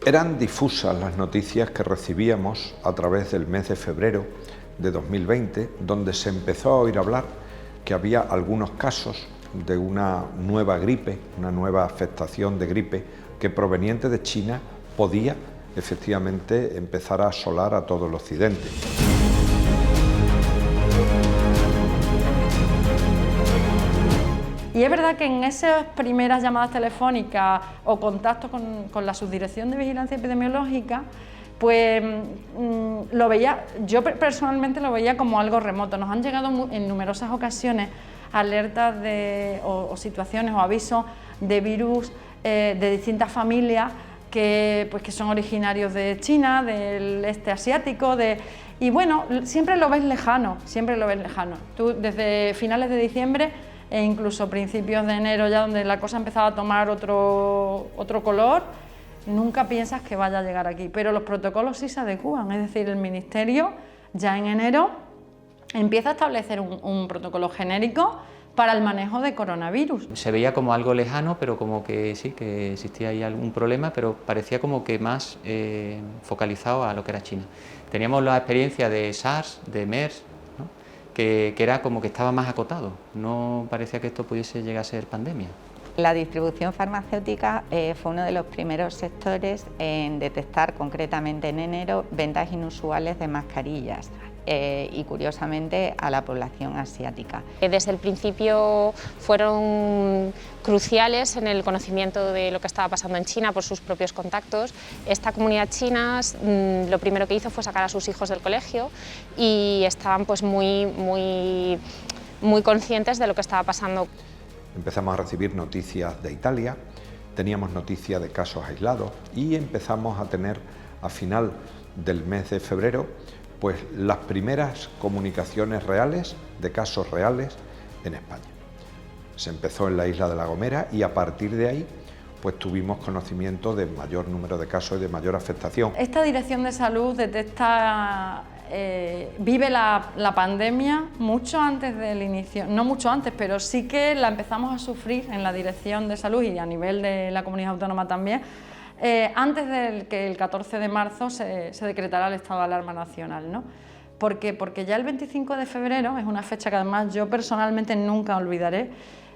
Eran difusas las noticias que recibíamos a través del mes de febrero de 2020, donde se empezó a oír hablar que había algunos casos de una nueva gripe, una nueva afectación de gripe que proveniente de China podía efectivamente empezar a asolar a todo el occidente. Y es verdad que en esas primeras llamadas telefónicas o contactos con la Subdirección de Vigilancia Epidemiológica, pues lo veía, yo personalmente lo veía como algo remoto. Nos han llegado en numerosas ocasiones alertas o situaciones o avisos de virus de distintas familias que son originarios de China, del este asiático, y bueno, siempre lo ves lejano, siempre lo ves lejano. Tú desde finales de diciembre e incluso principios de enero, ya donde la cosa empezaba a tomar otro color, nunca piensas que vaya a llegar aquí, pero los protocolos sí se adecúan, es decir, el Ministerio ya en enero empieza a establecer un protocolo genérico para el manejo de coronavirus. Se veía como algo lejano, pero como que sí, que existía ahí algún problema, pero parecía como que más focalizado a lo que era China. Teníamos la experiencia de SARS, de MERS, ¿no? que era como que estaba más acotado, no parecía que esto pudiese llegar a ser pandemia. La distribución farmacéutica fue uno de los primeros sectores en detectar concretamente en enero ventas inusuales de mascarillas y curiosamente a la población asiática. Desde el principio fueron cruciales en el conocimiento de lo que estaba pasando en China por sus propios contactos. Esta comunidad china lo primero que hizo fue sacar a sus hijos del colegio y estaban pues muy conscientes de lo que estaba pasando. Empezamos a recibir noticias de Italia, teníamos noticias de casos aislados y empezamos a tener a final del mes de febrero pues las primeras comunicaciones reales de casos reales en España. Se empezó en la isla de La Gomera y a partir de ahí pues tuvimos conocimiento de mayor número de casos y de mayor afectación. Esta Dirección de Salud detecta, vive la pandemia mucho antes del inicio, no mucho antes, pero sí que la empezamos a sufrir en la Dirección de Salud y a nivel de la comunidad autónoma también, antes de que el 14 de marzo se decretara el estado de alarma nacional, ¿no? ¿Por qué? Porque ya el 25 de febrero, es una fecha que además yo personalmente nunca olvidaré,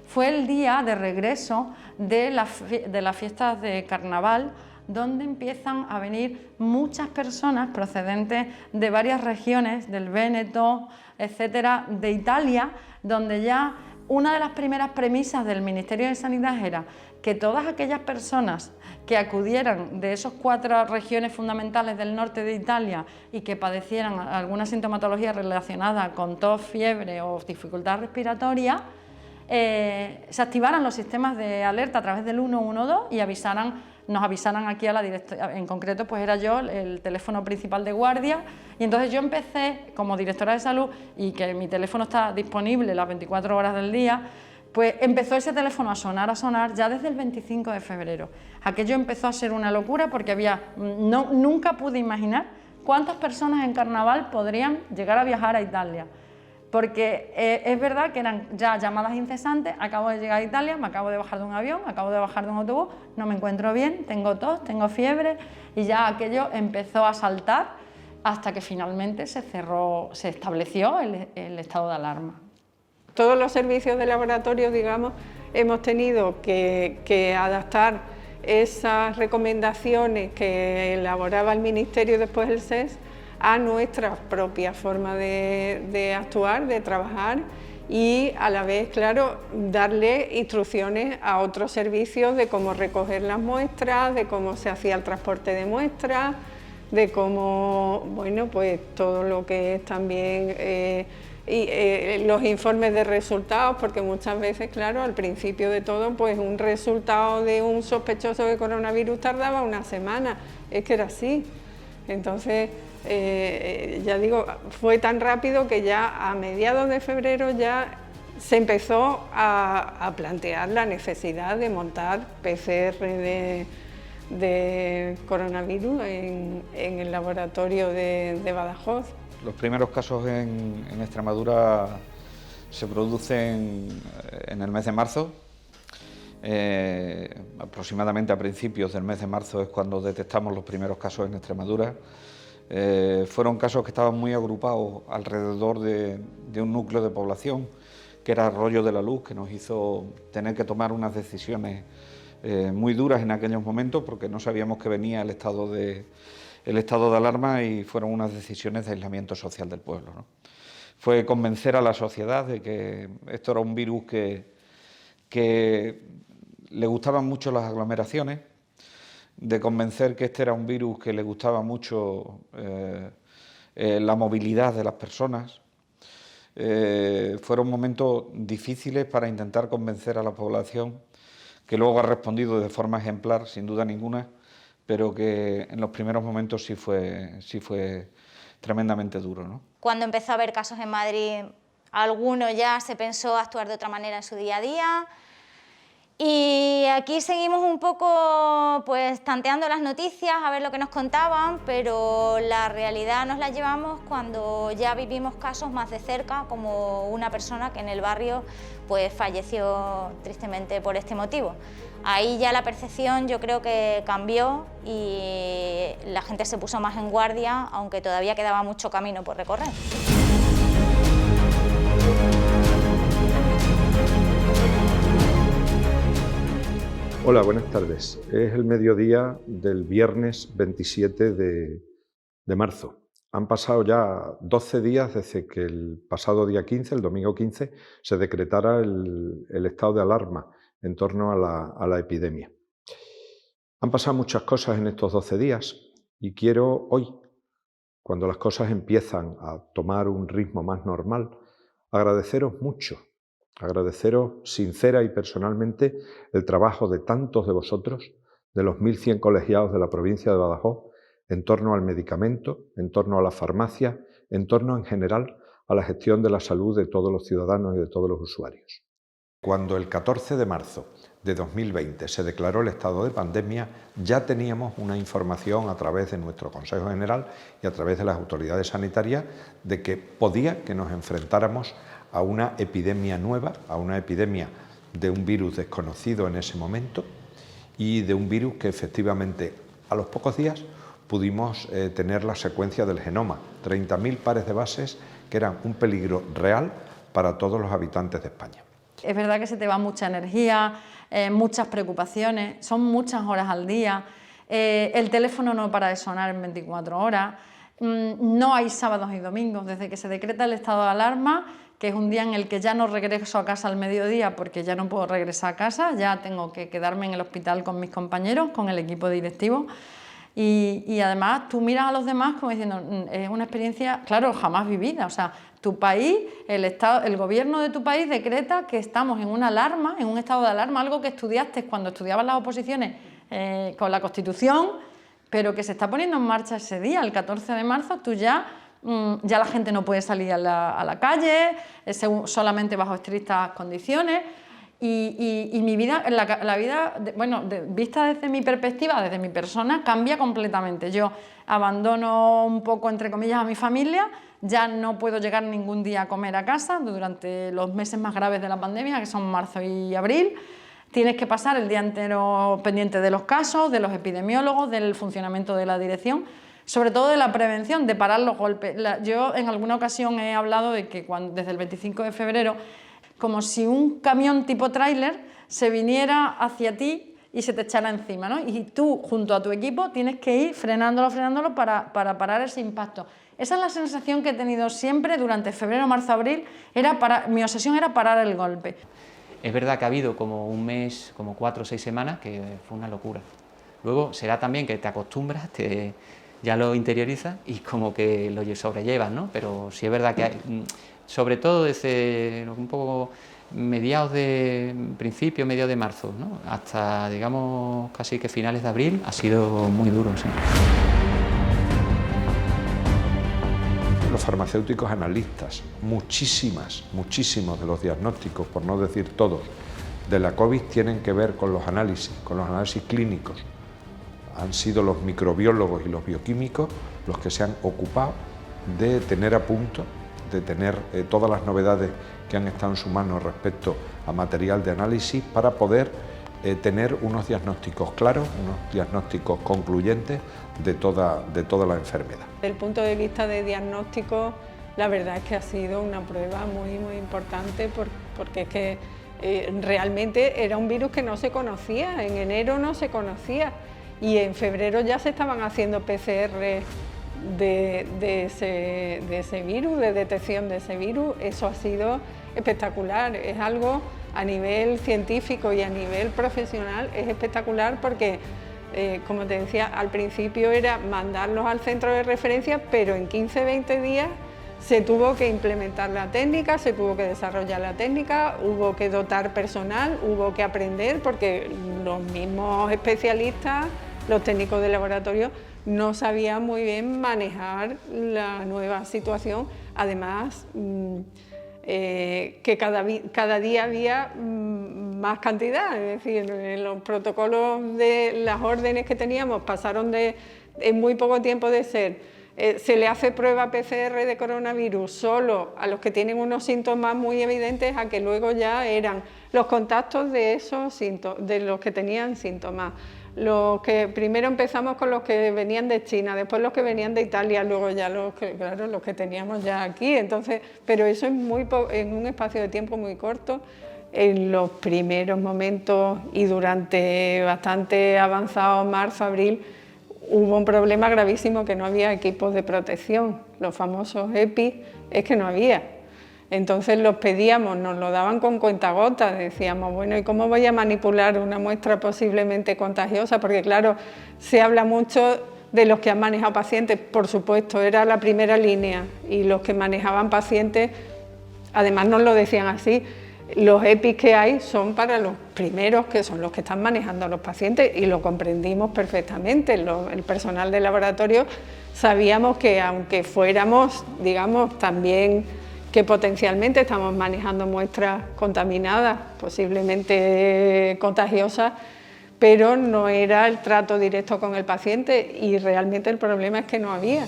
fue el día de regreso de las fiestas de carnaval, donde empiezan a venir muchas personas procedentes de varias regiones, del Véneto, etcétera, de Italia, donde ya una de las primeras premisas del Ministerio de Sanidad era que todas aquellas personas que acudieran de esas 4 regiones fundamentales del norte de Italia y que padecieran alguna sintomatología relacionada con tos, fiebre o dificultad respiratoria, se activaran los sistemas de alerta a través del 112 y nos avisaran aquí a la directora, en concreto pues era yo el teléfono principal de guardia, y entonces yo empecé como directora de salud, y que mi teléfono está disponible las 24 horas del día, pues empezó ese teléfono a sonar ya desde el 25 de febrero. Aquello empezó a ser una locura porque nunca pude imaginar cuántas personas en carnaval podrían llegar a viajar a Italia. Porque es verdad que eran ya llamadas incesantes: acabo de llegar a Italia, me acabo de bajar de un avión, acabo de bajar de un autobús, no me encuentro bien, tengo tos, tengo fiebre, y ya aquello empezó a saltar hasta que finalmente se estableció el estado de alarma. Todos los servicios de laboratorio, digamos, hemos tenido que adaptar esas recomendaciones que elaboraba el Ministerio después del SES a nuestra propia forma de actuar, de trabajar, y a la vez, claro, darle instrucciones a otros servicios de cómo recoger las muestras, de cómo se hacía el transporte de muestras, de cómo, bueno, pues todo lo que es también los informes de resultados, porque muchas veces, claro, al principio de todo, pues un resultado de un sospechoso de coronavirus tardaba una semana, es que era así. Entonces, ya digo, fue tan rápido que ya a mediados de febrero ya se empezó a plantear la necesidad de montar PCR de coronavirus en el laboratorio de Badajoz. Los primeros casos en Extremadura se producen en el mes de marzo Aproximadamente a principios del mes de marzo es cuando detectamos los primeros casos en Extremadura. Fueron casos que estaban muy agrupados alrededor de un núcleo de población, que era Arroyo de la Luz, que nos hizo tener que tomar unas decisiones muy duras en aquellos momentos, porque no sabíamos que venía el estado de alarma, y fueron unas decisiones de aislamiento social del pueblo, ¿no? Fue convencer a la sociedad de que esto era un virus que le gustaban mucho las aglomeraciones, de convencer que este era un virus que le gustaba mucho la movilidad de las personas. Fueron momentos difíciles para intentar convencer a la población, que luego ha respondido de forma ejemplar, sin duda ninguna, pero que en los primeros momentos sí fue tremendamente duro, ¿no? Cuando empezó a haber casos en Madrid, alguno ya se pensó actuar de otra manera en su día a día. Y aquí seguimos un poco pues tanteando las noticias, a ver lo que nos contaban, pero la realidad nos la llevamos cuando ya vivimos casos más de cerca, como una persona que en el barrio pues falleció tristemente por este motivo. Ahí ya la percepción yo creo que cambió y la gente se puso más en guardia, aunque todavía quedaba mucho camino por recorrer. Hola, buenas tardes. Es el mediodía del viernes 27 de marzo. Han pasado ya 12 días desde que el pasado día 15, el domingo 15, se decretara el estado de alarma en torno a la epidemia. Han pasado muchas cosas en estos 12 días y quiero hoy, cuando las cosas empiezan a tomar un ritmo más normal, agradeceros mucho. Agradeceros sincera y personalmente el trabajo de tantos de vosotros, de los 1.100 colegiados de la provincia de Badajoz, en torno al medicamento, en torno a la farmacia, en torno en general a la gestión de la salud de todos los ciudadanos y de todos los usuarios. Cuando el 14 de marzo de 2020 se declaró el estado de pandemia, ya teníamos una información a través de nuestro Consejo General y a través de las autoridades sanitarias de que podía que nos enfrentáramos a una epidemia nueva, a una epidemia de un virus desconocido en ese momento y de un virus que efectivamente a los pocos días pudimos tener la secuencia del genoma, 30.000 pares de bases que eran un peligro real para todos los habitantes de España. Es verdad que se te va mucha energía, muchas preocupaciones, son muchas horas al día, el teléfono no para de sonar en 24 horas, no hay sábados y domingos, desde que se decreta el estado de alarma, que es un día en el que ya no regreso a casa al mediodía porque ya no puedo regresar a casa, ya tengo que quedarme en el hospital con mis compañeros, con el equipo directivo. Y además tú miras a los demás como diciendo, es una experiencia, claro, jamás vivida. O sea, tu país, el gobierno de tu país decreta que estamos en una alarma, en un estado de alarma, algo que estudiaste cuando estudiabas las oposiciones con la Constitución, pero que se está poniendo en marcha ese día, el 14 de marzo, tú ya la gente no puede salir a la calle, solamente bajo estrictas condiciones. Y mi vida, la vida, vista desde mi perspectiva, desde mi persona, cambia completamente. Yo abandono un poco, entre comillas, a mi familia, ya no puedo llegar ningún día a comer a casa durante los meses más graves de la pandemia, que son marzo y abril. Tienes que pasar el día entero pendiente de los casos, de los epidemiólogos, del funcionamiento de la dirección, sobre todo de la prevención, de parar los golpes. Yo en alguna ocasión he hablado de que desde el 25 de febrero, como si un camión tipo tráiler se viniera hacia ti y se te echara encima, ¿no? Y tú, junto a tu equipo, tienes que ir frenándolo para parar ese impacto. Esa es la sensación que he tenido siempre durante febrero, marzo, abril. Mi obsesión era parar el golpe. Es verdad que ha habido como un mes, como 4 o 6 semanas, que fue una locura. Luego será también que te acostumbras, ya lo interiorizas y como que lo sobrellevas, ¿no? Pero sí es verdad que sobre todo desde un poco mediados mediados de marzo, ¿no? Hasta, digamos, casi que finales de abril, ha sido muy duro, sí. Los farmacéuticos analistas, muchísimos de los diagnósticos, por no decir todos, de la COVID tienen que ver con los análisis clínicos. Han sido los microbiólogos y los bioquímicos los que se han ocupado de tener a punto, de tener todas las novedades que han estado en su mano respecto a material de análisis para poder tener unos diagnósticos claros, unos diagnósticos concluyentes de toda la enfermedad. Desde el punto de vista de diagnóstico, la verdad es que ha sido una prueba muy importante porque es que realmente era un virus que no se conocía, en enero no se conocía y en febrero ya se estaban haciendo PCR de ese virus, de detección de ese virus. Eso ha sido espectacular, es algo a nivel científico y a nivel profesional, es espectacular porque, como te decía, al principio era mandarlos al centro de referencia, pero en 15-20 días se tuvo que implementar la técnica, se tuvo que desarrollar la técnica, hubo que dotar personal, hubo que aprender, porque los mismos especialistas, los técnicos de laboratorio, no sabían muy bien manejar la nueva situación. Además, que cada día había más cantidad, es decir, en los protocolos de las órdenes que teníamos pasaron en muy poco tiempo de ser se le hace prueba PCR de coronavirus solo a los que tienen unos síntomas muy evidentes, a que luego ya eran los contactos de esos síntomas, de los que tenían síntomas. Los que primero empezamos con los que venían de China, después los que venían de Italia, luego ya los que teníamos ya aquí. Entonces, pero eso es en un espacio de tiempo muy corto. En los primeros momentos y durante bastante avanzado marzo, abril, hubo un problema gravísimo, que no había equipos de protección, los famosos EPI, es que no había. Entonces los pedíamos, nos lo daban con cuentagotas, decíamos, bueno, ¿y cómo voy a manipular una muestra posiblemente contagiosa? Porque claro, se habla mucho de los que han manejado pacientes, por supuesto, era la primera línea, y los que manejaban pacientes, además nos lo decían así, los EPIs que hay son para los primeros, que son los que están manejando a los pacientes, y lo comprendimos perfectamente. El personal de laboratorio sabíamos que, aunque fuéramos, digamos, también que potencialmente estamos manejando muestras contaminadas, posiblemente contagiosas, pero no era el trato directo con el paciente, y realmente el problema es que no había.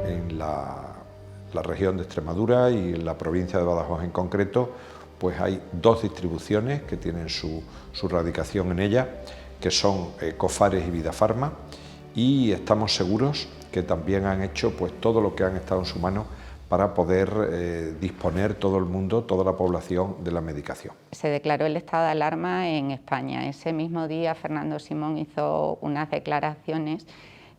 En la región de Extremadura y en la provincia de Badajoz en concreto, pues hay dos distribuciones que tienen su radicación en ella, que son Cofares y Vidafarma, y estamos seguros que también han hecho pues todo lo que han estado en su mano para poder disponer todo el mundo, toda la población de la medicación. Se declaró el estado de alarma en España. Ese mismo día Fernando Simón hizo unas declaraciones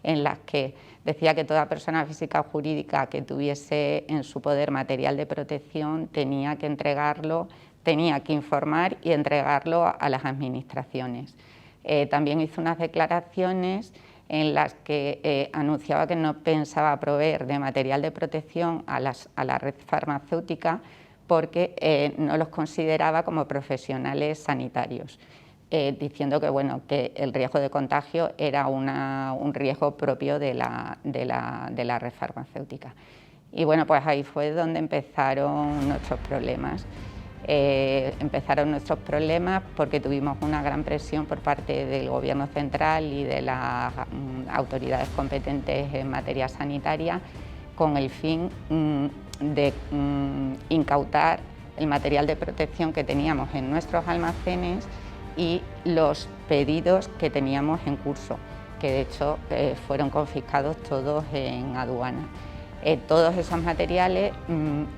en las que decía que toda persona física o jurídica que tuviese en su poder material de protección tenía que entregarlo, tenía que informar y entregarlo a las administraciones. También hizo unas declaraciones en las que anunciaba que no pensaba proveer de material de protección a la red farmacéutica porque no los consideraba como profesionales sanitarios, diciendo que, bueno, que el riesgo de contagio era un riesgo propio de la red farmacéutica. Y bueno, pues ahí fue donde empezaron nuestros problemas. Empezaron nuestros problemas porque tuvimos una gran presión por parte del Gobierno central y de las autoridades competentes en materia sanitaria, con el fin de incautar el material de protección que teníamos en nuestros almacenes y los pedidos que teníamos en curso, que de hecho fueron confiscados todos en aduana. Todos esos materiales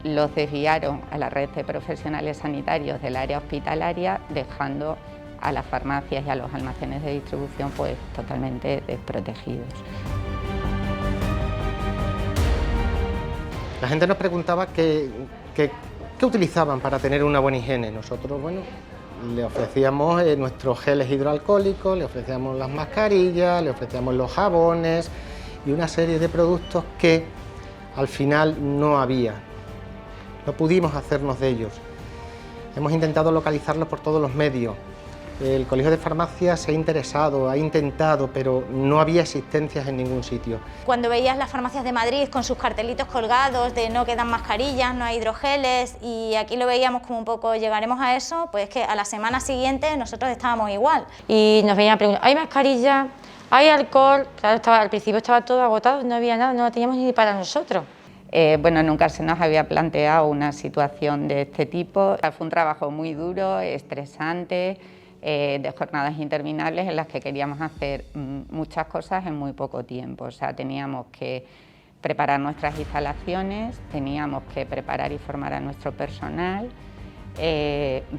los desviaron a la red de profesionales sanitarios del área hospitalaria, dejando a las farmacias y a los almacenes de distribución pues totalmente desprotegidos. La gente nos preguntaba qué utilizaban para tener una buena higiene. Nosotros, bueno, le ofrecíamos nuestros geles hidroalcohólicos, le ofrecíamos las mascarillas, le ofrecíamos los jabones y una serie de productos que al final no había, no pudimos hacernos de ellos. Hemos intentado localizarlos por todos los medios. El Colegio de Farmacia se ha interesado, ha intentado, pero no había existencias en ningún sitio. Cuando veías las farmacias de Madrid con sus cartelitos colgados de no quedan mascarillas, no hay hidrogeles, y aquí lo veíamos como un poco llegaremos a eso, pues que a la semana siguiente nosotros estábamos igual. Y nos venían a preguntar, ¿hay mascarilla? ¿Hay alcohol? Claro, al principio estaba todo agotado, no había nada, no lo teníamos ni para nosotros. Bueno, nunca se nos había planteado una situación de este tipo. Fue un trabajo muy duro, estresante, de jornadas interminables en las que queríamos hacer muchas cosas en muy poco tiempo. O sea, teníamos que preparar nuestras instalaciones, teníamos que preparar y formar a nuestro personal,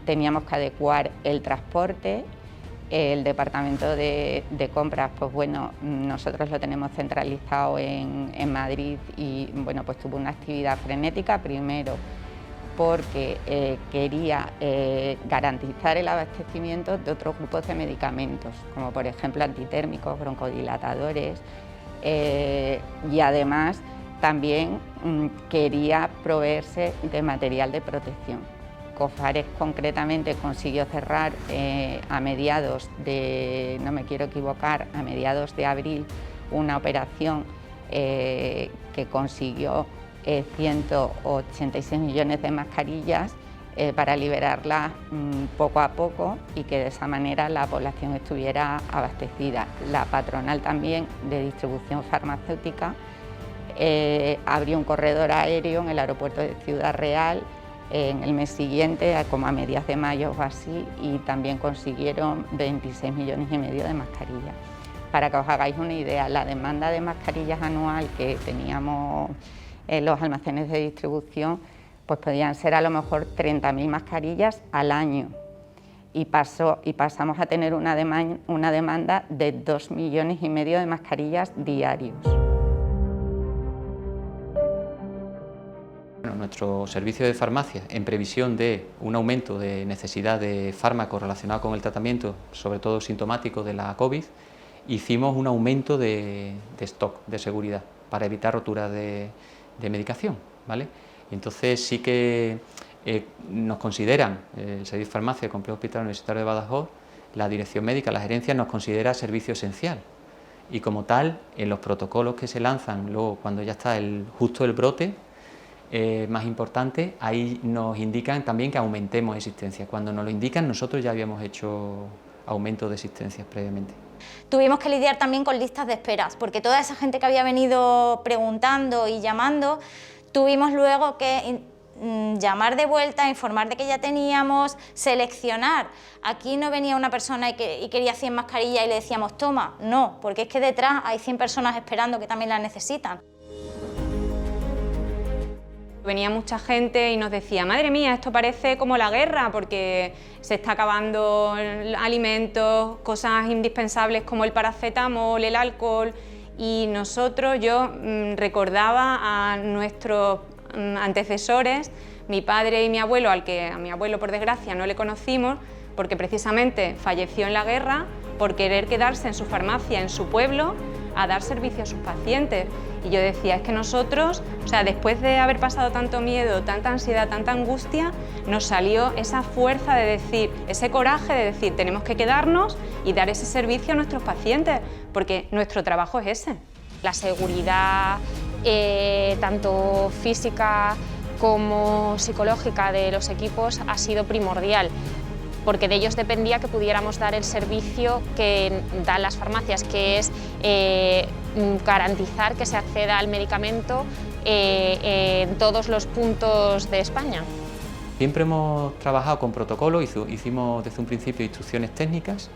teníamos que adecuar el transporte. El departamento de compras, pues bueno, nosotros lo tenemos centralizado en Madrid y bueno, pues tuvo una actividad frenética, primero porque quería garantizar el abastecimiento de otros grupos de medicamentos, como por ejemplo antitérmicos, broncodilatadores, y además también quería proveerse de material de protección. Cofares concretamente consiguió cerrar a mediados de, no me quiero equivocar, a mediados de abril una operación que consiguió 186 millones de mascarillas para liberarlas poco a poco y que de esa manera la población estuviera abastecida. La patronal también de distribución farmacéutica abrió un corredor aéreo en el aeropuerto de Ciudad Real en el mes siguiente, como a mediados de mayo o así, y también consiguieron 26,5 millones de mascarillas. Para que os hagáis una idea, la demanda de mascarillas anual que teníamos en los almacenes de distribución, pues podían ser a lo mejor 30.000 mascarillas al año, y pasamos a tener una demanda de 2,5 millones de mascarillas diarios. Nuestro servicio de farmacia, en previsión de un aumento de necesidad de fármacos relacionados con el tratamiento, sobre todo sintomático de la COVID, hicimos un aumento de stock, de seguridad, para evitar roturas de medicación, ¿vale? Y entonces sí que nos consideran, el Servicio de Farmacia del Complejo Hospitalario Universitario de Badajoz, la dirección médica, la gerencia nos considera servicio esencial. Y como tal, en los protocolos que se lanzan luego cuando ya está justo el brote, más importante, ahí nos indican también que aumentemos existencia. Cuando nos lo indican, nosotros ya habíamos hecho aumento de existencias previamente. Tuvimos que lidiar también con listas de esperas, porque toda esa gente que había venido preguntando y llamando, tuvimos luego que llamar de vuelta, informar de que ya teníamos, seleccionar. Aquí no venía una persona y quería 100 mascarillas y le decíamos toma, no, porque es que detrás hay 100 personas esperando que también las necesitan. Venía mucha gente y nos decía, madre mía, esto parece como la guerra porque se está acabando alimentos, cosas indispensables como el paracetamol, el alcohol, y nosotros, yo recordaba a nuestros antecesores, mi padre y mi abuelo, a mi abuelo por desgracia no le conocimos porque precisamente falleció en la guerra por querer quedarse en su farmacia, en su pueblo, a dar servicio a sus pacientes. Y yo decía, es que nosotros, o sea, después de haber pasado tanto miedo, tanta ansiedad, tanta angustia, nos salió esa fuerza de decir, ese coraje de decir, tenemos que quedarnos y dar ese servicio a nuestros pacientes, porque nuestro trabajo es ese. La seguridad, tanto física como psicológica de los equipos ha sido primordial, porque de ellos dependía que pudiéramos dar el servicio que dan las farmacias, que es garantizar que se acceda al medicamento en todos los puntos de España. Siempre hemos trabajado con protocolos, hicimos desde un principio instrucciones técnicas,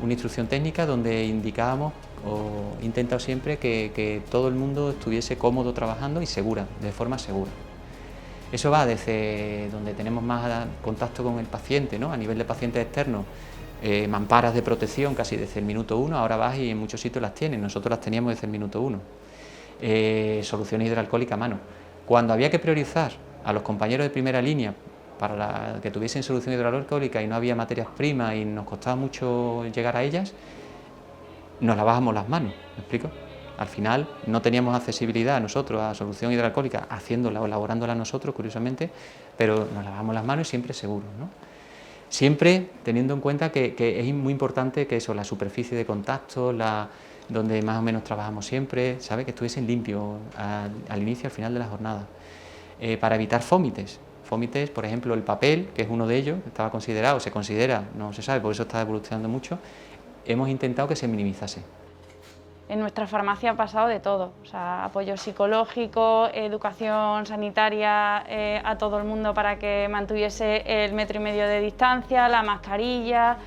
una instrucción técnica donde indicábamos o intentado siempre que todo el mundo estuviese cómodo trabajando y segura, de forma segura. Eso va desde donde tenemos más contacto con el paciente, ¿no? A nivel de pacientes externos, mamparas de protección casi desde el minuto 1, ahora vas y en muchos sitios las tienen, nosotros las teníamos desde el minuto 1. Soluciones hidroalcohólicas a mano. Cuando había que priorizar a los compañeros de primera línea para que tuviesen solución hidroalcohólica y no había materias primas y nos costaba mucho llegar a ellas, nos lavábamos las manos, ¿me explico? Al final no teníamos accesibilidad nosotros a solución hidroalcohólica, haciéndola o elaborándola nosotros, curiosamente, pero nos lavamos las manos y siempre seguros, ¿no? Siempre teniendo en cuenta que es muy importante que eso, la superficie de contacto, donde más o menos trabajamos siempre, ¿sabe? Que estuviesen limpios al inicio y al final de la jornada. Para evitar fómites. Fómites, por ejemplo, el papel, que es uno de ellos, estaba considerado, se considera, no se sabe, por eso está evolucionando mucho, hemos intentado que se minimizase. En nuestra farmacia ha pasado de todo, o sea, apoyo psicológico, educación sanitaria a todo el mundo para que mantuviese el 1,5 metros de distancia, la mascarilla,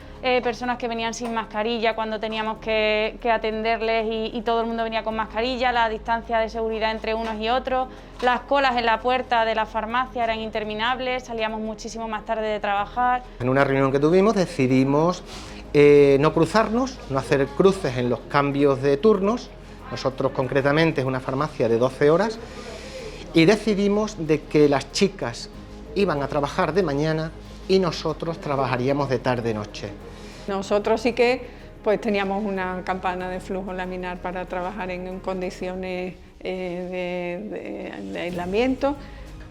personas que venían sin mascarilla cuando teníamos que atenderles y todo el mundo venía con mascarilla, la distancia de seguridad entre unos y otros, las colas en la puerta de la farmacia eran interminables, salíamos muchísimo más tarde de trabajar. En una reunión que tuvimos decidimos no cruzarnos, no hacer cruces en los cambios de turnos. Nosotros concretamente es una farmacia de 12 horas y decidimos de que las chicas iban a trabajar de mañana y nosotros trabajaríamos de tarde-noche. Nosotros sí que pues teníamos una campana de flujo laminar para trabajar en condiciones de aislamiento.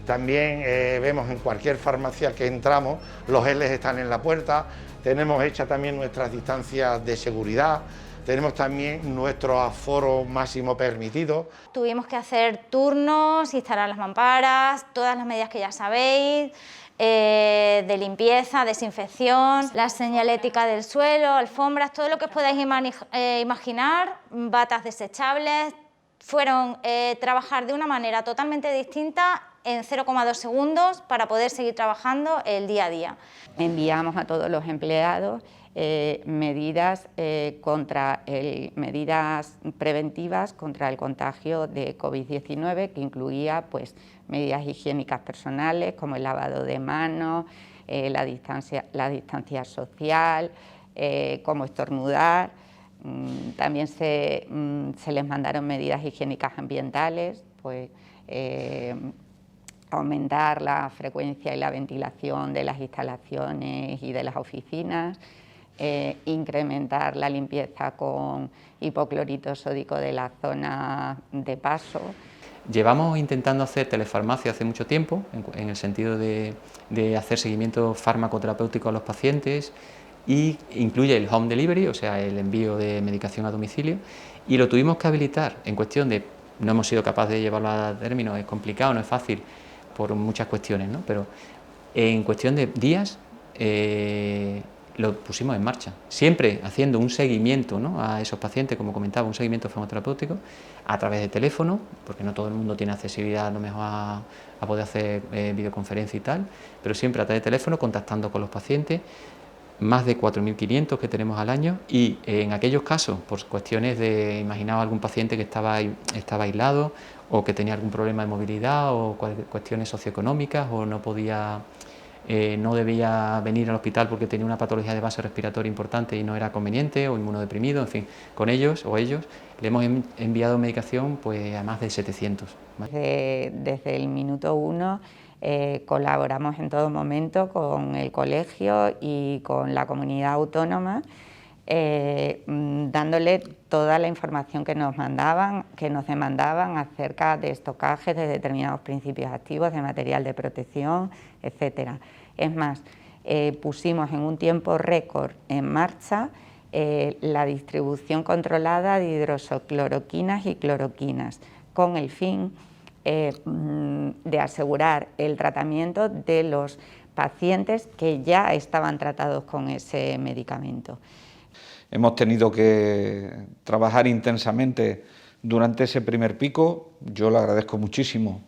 También vemos en cualquier farmacia que entramos, los geles están en la puerta, tenemos hechas también nuestras distancias de seguridad, tenemos también nuestro aforo máximo permitido. Tuvimos que hacer turnos, instalar las mamparas, todas las medidas que ya sabéis, de limpieza, desinfección, la señalética del suelo, alfombras, todo lo que os podáis imaginar, batas desechables. Fueron trabajar de una manera totalmente distinta en 0,2 segundos para poder seguir trabajando el día a día. Enviamos a todos los empleados medidas preventivas contra el contagio de COVID-19, que incluía pues, medidas higiénicas personales como el lavado de manos, la distancia social, cómo estornudar. También se les mandaron medidas higiénicas ambientales, pues aumentar la frecuencia y la ventilación de las instalaciones y de las oficinas, incrementar la limpieza con hipoclorito sódico de la zona de paso. Llevamos intentando hacer telefarmacia hace mucho tiempo, en el sentido de hacer seguimiento farmacoterapéutico a los pacientes, y incluye el home delivery, o sea, el envío de medicación a domicilio, y lo tuvimos que habilitar en cuestión de, no hemos sido capaces de llevarlo a término, es complicado, no es fácil, por muchas cuestiones, ¿no? Pero en cuestión de días lo pusimos en marcha, siempre haciendo un seguimiento, ¿no?, a esos pacientes, como comentaba, un seguimiento farmacoterapéutico a través de teléfono, porque no todo el mundo tiene accesibilidad a lo mejor a poder hacer videoconferencia y tal, pero siempre a través de teléfono, contactando con los pacientes, más de 4.500 que tenemos al año, y en aquellos casos, por cuestiones de, imaginaba algún paciente que estaba aislado, o que tenía algún problema de movilidad, o cuestiones socioeconómicas, o no debía venir al hospital porque tenía una patología de base respiratoria importante y no era conveniente, o inmunodeprimido, en fin, con ellos le hemos enviado medicación pues, a más de 700. Desde el minuto 1 colaboramos en todo momento con el colegio y con la comunidad autónoma, dándole toda la información que nos demandaban acerca de estocajes de determinados principios activos, de material de protección, etcétera. Es más, pusimos en un tiempo récord en marcha la distribución controlada de hidroxicloroquinas y cloroquinas, con el fin de asegurar el tratamiento de los pacientes que ya estaban tratados con ese medicamento. Hemos tenido que trabajar intensamente durante ese primer pico. Yo le agradezco muchísimo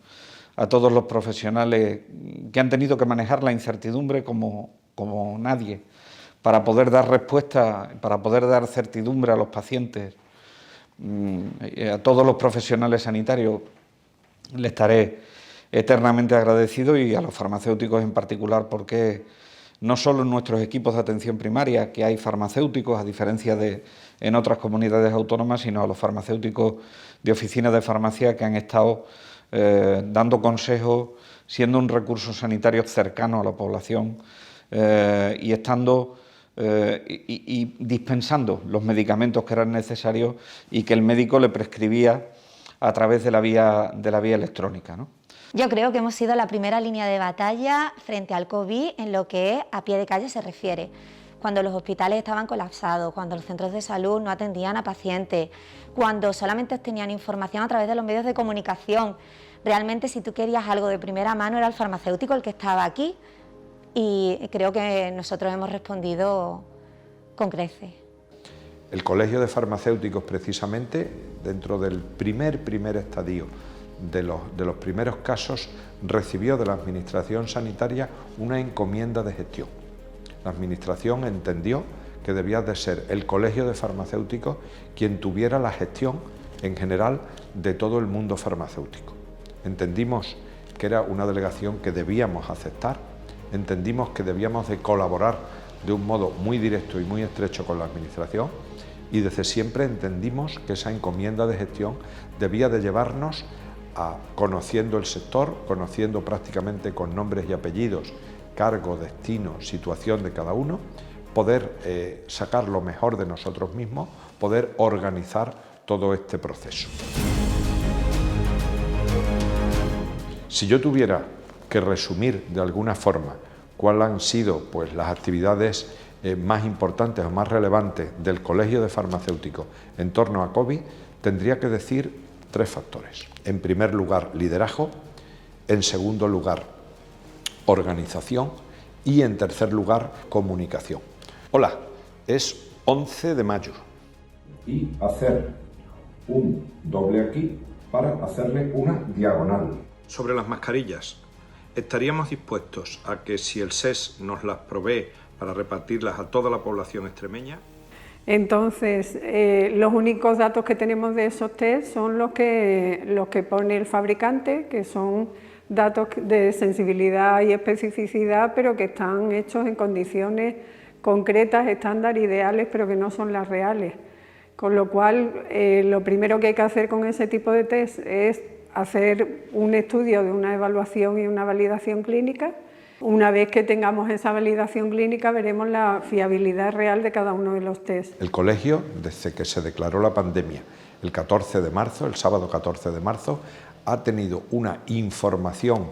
a todos los profesionales que han tenido que manejar la incertidumbre como nadie, para poder dar respuesta, para poder dar certidumbre a los pacientes. A todos los profesionales sanitarios les estaré eternamente agradecido, y a los farmacéuticos en particular, porque no solo en nuestros equipos de atención primaria, que hay farmacéuticos, a diferencia de en otras comunidades autónomas, sino a los farmacéuticos de oficinas de farmacia que han estado dando consejos, siendo un recurso sanitario cercano a la población y estando y dispensando los medicamentos que eran necesarios y que el médico le prescribía a través de la vía electrónica, ¿no? Yo creo que hemos sido la primera línea de batalla frente al COVID en lo que a pie de calle se refiere. Cuando los hospitales estaban colapsados, cuando los centros de salud no atendían a pacientes, cuando solamente tenían información a través de los medios de comunicación. Realmente, si tú querías algo de primera mano, era el farmacéutico el que estaba aquí, y creo que nosotros hemos respondido con creces. El Colegio de Farmacéuticos, precisamente, dentro del primer estadio de los primeros casos, recibió de la Administración Sanitaria una encomienda de gestión. La Administración entendió que debía de ser el Colegio de Farmacéuticos quien tuviera la gestión en general de todo el mundo farmacéutico. Entendimos que era una delegación que debíamos aceptar, entendimos que debíamos de colaborar de un modo muy directo y muy estrecho con la Administración, y desde siempre entendimos que esa encomienda de gestión debía de llevarnos a, conociendo el sector, conociendo prácticamente con nombres y apellidos, cargo, destino, situación de cada uno, poder sacar lo mejor de nosotros mismos, poder organizar todo este proceso. Si yo tuviera que resumir de alguna forma cuáles han sido pues, las actividades más importantes o más relevantes del Colegio de Farmacéuticos en torno a COVID, tendría que decir 3 factores. En primer lugar, liderazgo; en segundo lugar, organización; y en tercer lugar, comunicación. Hola, es 11 de mayo. Y hacer un doble aquí para hacerle una diagonal. Sobre las mascarillas, ¿estaríamos dispuestos a que si el SES nos las provee para repartirlas a toda la población extremeña? Entonces, los únicos datos que tenemos de esos test son los que pone el fabricante, que son datos de sensibilidad y especificidad, pero que están hechos en condiciones concretas, estándar, ideales, pero que no son las reales. Con lo cual, lo primero que hay que hacer con ese tipo de test es hacer un estudio de una evaluación y una validación clínica. Una vez que tengamos esa validación clínica, veremos la fiabilidad real de cada uno de los test. El colegio, desde que se declaró la pandemia el 14 de marzo, el sábado 14 de marzo, ha tenido una información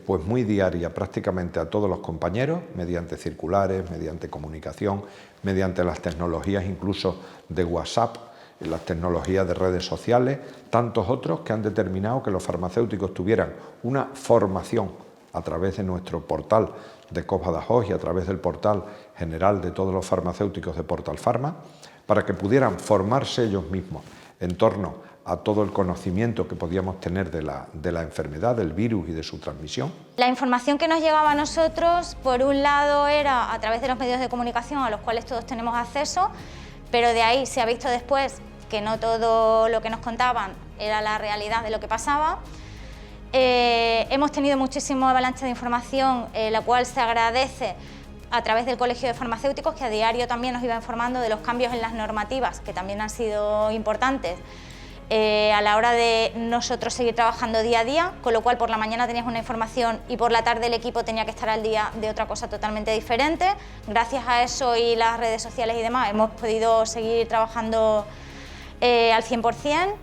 pues muy diaria prácticamente a todos los compañeros, mediante circulares, mediante comunicación, mediante las tecnologías incluso de WhatsApp, las tecnologías de redes sociales, tantos otros que han determinado que los farmacéuticos tuvieran una formación a través de nuestro portal de COS Badajoz y a través del portal general de todos los farmacéuticos de Portal Pharma, para que pudieran formarse ellos mismos en torno a todo el conocimiento que podíamos tener de la enfermedad, del virus y de su transmisión. La información que nos llegaba a nosotros, por un lado, era a través de los medios de comunicación a los cuales todos tenemos acceso, pero de ahí se ha visto después que no todo lo que nos contaban era la realidad de lo que pasaba. Hemos tenido muchísima avalancha de información, la cual se agradece a través del Colegio de Farmacéuticos, que a diario también nos iba informando de los cambios en las normativas, que también han sido importantes a la hora de nosotros seguir trabajando día a día, con lo cual por la mañana tenías una información y por la tarde el equipo tenía que estar al día de otra cosa totalmente diferente. Gracias a eso y las redes sociales y demás hemos podido seguir trabajando al 100%.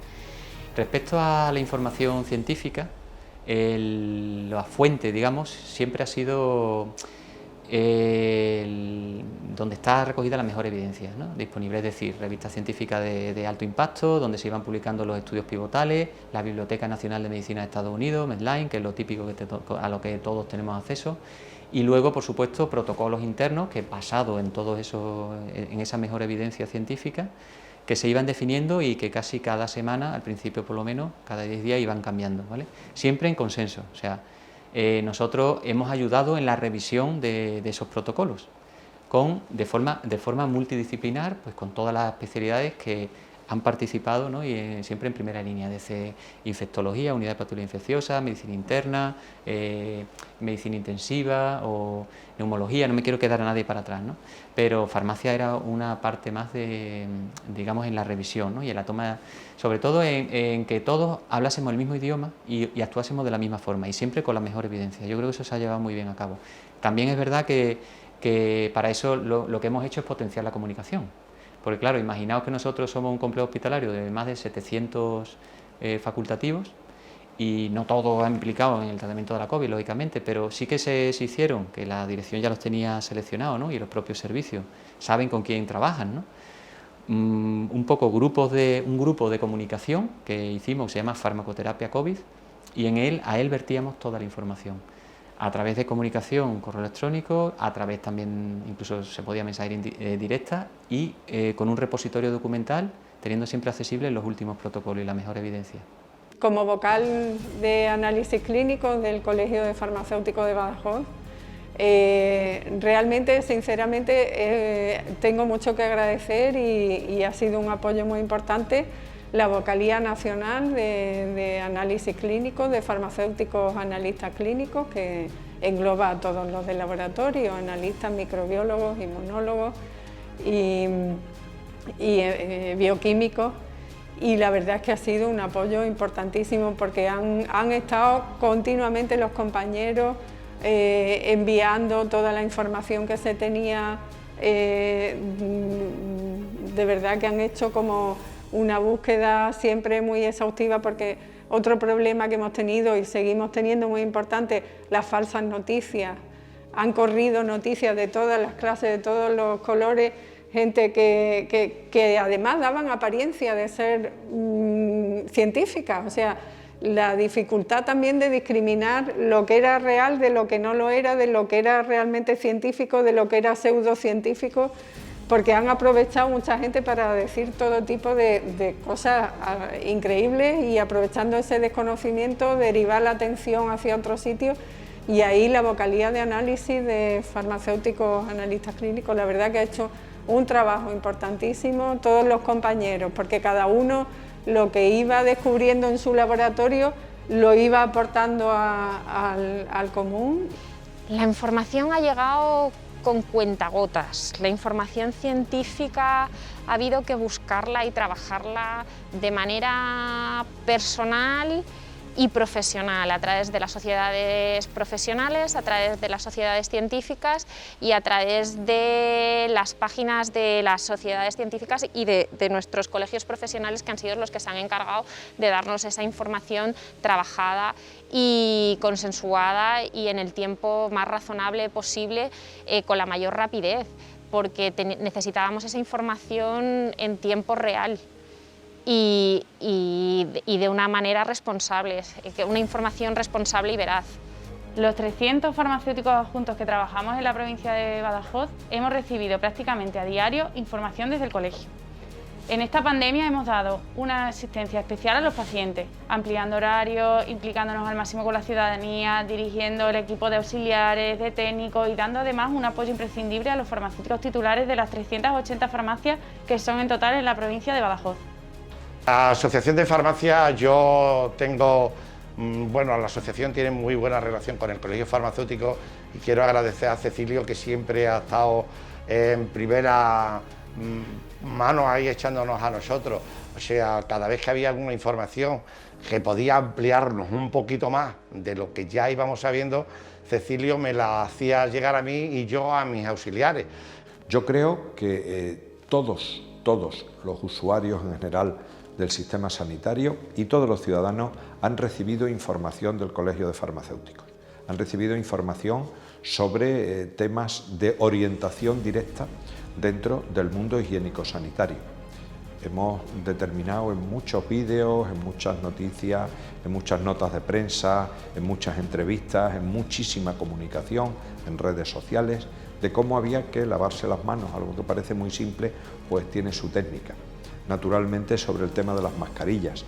Respecto a la información científica, la fuente, digamos, siempre ha sido donde está recogida la mejor evidencia, ¿no? Disponible, es decir, revistas científicas de alto impacto, donde se iban publicando los estudios pivotales, la Biblioteca Nacional de Medicina de Estados Unidos, Medline, que es lo típico a lo que todos tenemos acceso, y luego, por supuesto, protocolos internos que, basados en todo eso, en esa mejor evidencia científica, que se iban definiendo y que casi cada semana, al principio por lo menos, cada 10 días iban cambiando, ¿vale? Siempre en consenso, o sea, nosotros hemos ayudado en la revisión de esos protocolos, de forma multidisciplinar, pues con todas las especialidades que han participado, ¿no? Y siempre en primera línea, desde infectología, unidad de patología infecciosa, medicina interna, medicina intensiva o neumología, no me quiero quedar a nadie para atrás, ¿no? Pero farmacia era una parte más digamos, en la revisión, ¿no? Y en la toma, sobre todo en que todos hablásemos el mismo idioma y actuásemos de la misma forma y siempre con la mejor evidencia. Yo creo que eso se ha llevado muy bien a cabo. También es verdad que para eso lo que hemos hecho es potenciar la comunicación. Porque claro, imaginaos que nosotros somos un complejo hospitalario de más de 700 facultativos y no todos han implicado en el tratamiento de la COVID, lógicamente, pero sí que se hicieron, que la dirección ya los tenía seleccionados, ¿no? Y los propios servicios saben con quién trabajan, ¿no? Un grupo de comunicación que hicimos, que se llama Farmacoterapia COVID, y a él vertíamos toda la información. a través de comunicación, correo electrónico, a través también, incluso se podía mensajería directa y con un repositorio documental, teniendo siempre accesibles los últimos protocolos y la mejor evidencia. Como vocal de análisis clínico del Colegio de Farmacéuticos de Badajoz, realmente, sinceramente, tengo mucho que agradecer y ha sido un apoyo muy importante la Vocalía Nacional de Análisis Clínico, de farmacéuticos analistas clínicos, que engloba a todos los del laboratorio, analistas, microbiólogos, inmunólogos y bioquímicos. Y la verdad es que ha sido un apoyo importantísimo porque han estado continuamente los compañeros enviando toda la información que se tenía, de verdad que han hecho como una búsqueda siempre muy exhaustiva, porque otro problema que hemos tenido y seguimos teniendo muy importante, las falsas noticias. Han corrido noticias de todas las clases, de todos los colores, gente que además daban apariencia de ser científicas, o sea, la dificultad también de discriminar lo que era real de lo que no lo era, de lo que era realmente científico, de lo que era pseudocientífico, porque han aprovechado mucha gente para decir todo tipo de cosas increíbles y aprovechando ese desconocimiento derivar la atención hacia otro sitio, y ahí la Vocalía de Análisis de Farmacéuticos Analistas Clínicos la verdad que ha hecho un trabajo importantísimo, todos los compañeros, porque cada uno lo que iba descubriendo en su laboratorio lo iba aportando al común. La información ha llegado con cuentagotas. La información científica ha habido que buscarla y trabajarla de manera personal y profesional, a través de las sociedades profesionales, a través de las sociedades científicas y a través de las páginas de las sociedades científicas y de nuestros colegios profesionales, que han sido los que se han encargado de darnos esa información trabajada y consensuada y en el tiempo más razonable posible, con la mayor rapidez, porque necesitábamos esa información en tiempo real. Y de una manera responsable, una información responsable y veraz. Los 300 farmacéuticos adjuntos que trabajamos en la provincia de Badajoz hemos recibido prácticamente a diario información desde el colegio. En esta pandemia hemos dado una asistencia especial a los pacientes, ampliando horarios, implicándonos al máximo con la ciudadanía, dirigiendo el equipo de auxiliares, de técnicos y dando además un apoyo imprescindible a los farmacéuticos titulares de las 380 farmacias que son en total en la provincia de Badajoz. La Asociación de Farmacia, yo tengo, bueno, la asociación tiene muy buena relación con el Colegio Farmacéutico y quiero agradecer a Cecilio, que siempre ha estado en primera mano ahí echándonos a nosotros. O sea, cada vez que había alguna información que podía ampliarnos un poquito más de lo que ya íbamos sabiendo, Cecilio me la hacía llegar a mí y yo a mis auxiliares. Yo creo que todos los usuarios en general del sistema sanitario y todos los ciudadanos han recibido información del Colegio de Farmacéuticos, han recibido información sobre temas de orientación directa dentro del mundo higiénico-sanitario. Hemos determinado en muchos vídeos, en muchas noticias, en muchas notas de prensa, en muchas entrevistas, en muchísima comunicación, en redes sociales, de cómo había que lavarse las manos, algo que parece muy simple, pues tiene su técnica. Naturalmente sobre el tema de las mascarillas,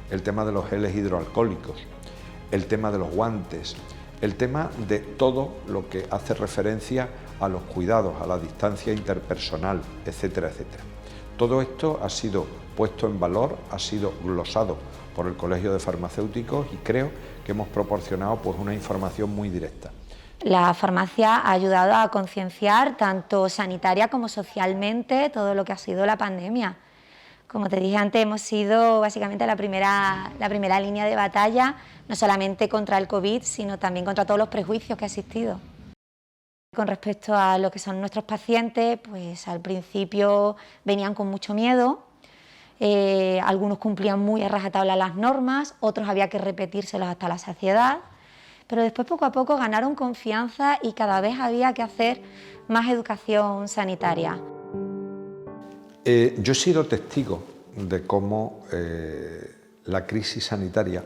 el tema de los geles hidroalcohólicos, el tema de los guantes, el tema de todo lo que hace referencia a los cuidados, a la distancia interpersonal, etcétera, etcétera. Todo esto ha sido puesto en valor, ha sido glosado por el Colegio de Farmacéuticos y creo que hemos proporcionado pues una información muy directa. La farmacia ha ayudado a concienciar tanto sanitaria como socialmente todo lo que ha sido la pandemia. Como te dije antes, hemos sido básicamente la primera línea de batalla, no solamente contra el COVID, sino también contra todos los prejuicios que ha existido. Con respecto a lo que son nuestros pacientes, pues al principio venían con mucho miedo, algunos cumplían muy a rajatabla las normas, otros había que repetírselos hasta la saciedad, pero después poco a poco ganaron confianza y cada vez había que hacer más educación sanitaria. Yo he sido testigo de cómo la crisis sanitaria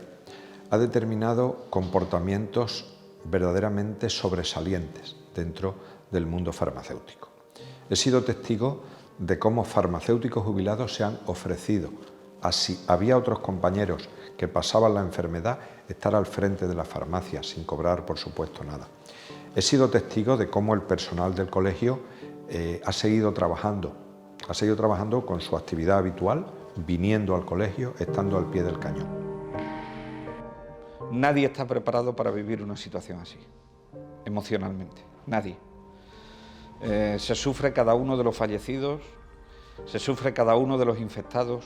ha determinado comportamientos verdaderamente sobresalientes dentro del mundo farmacéutico. He sido testigo de cómo farmacéuticos jubilados se han ofrecido, así había otros compañeros que pasaban la enfermedad, estar al frente de la farmacia sin cobrar, por supuesto, nada. He sido testigo de cómo el personal del colegio ha seguido trabajando con su actividad habitual, viniendo al colegio, estando al pie del cañón. Nadie está preparado para vivir una situación así, emocionalmente, nadie. Se sufre cada uno de los fallecidos, se sufre cada uno de los infectados,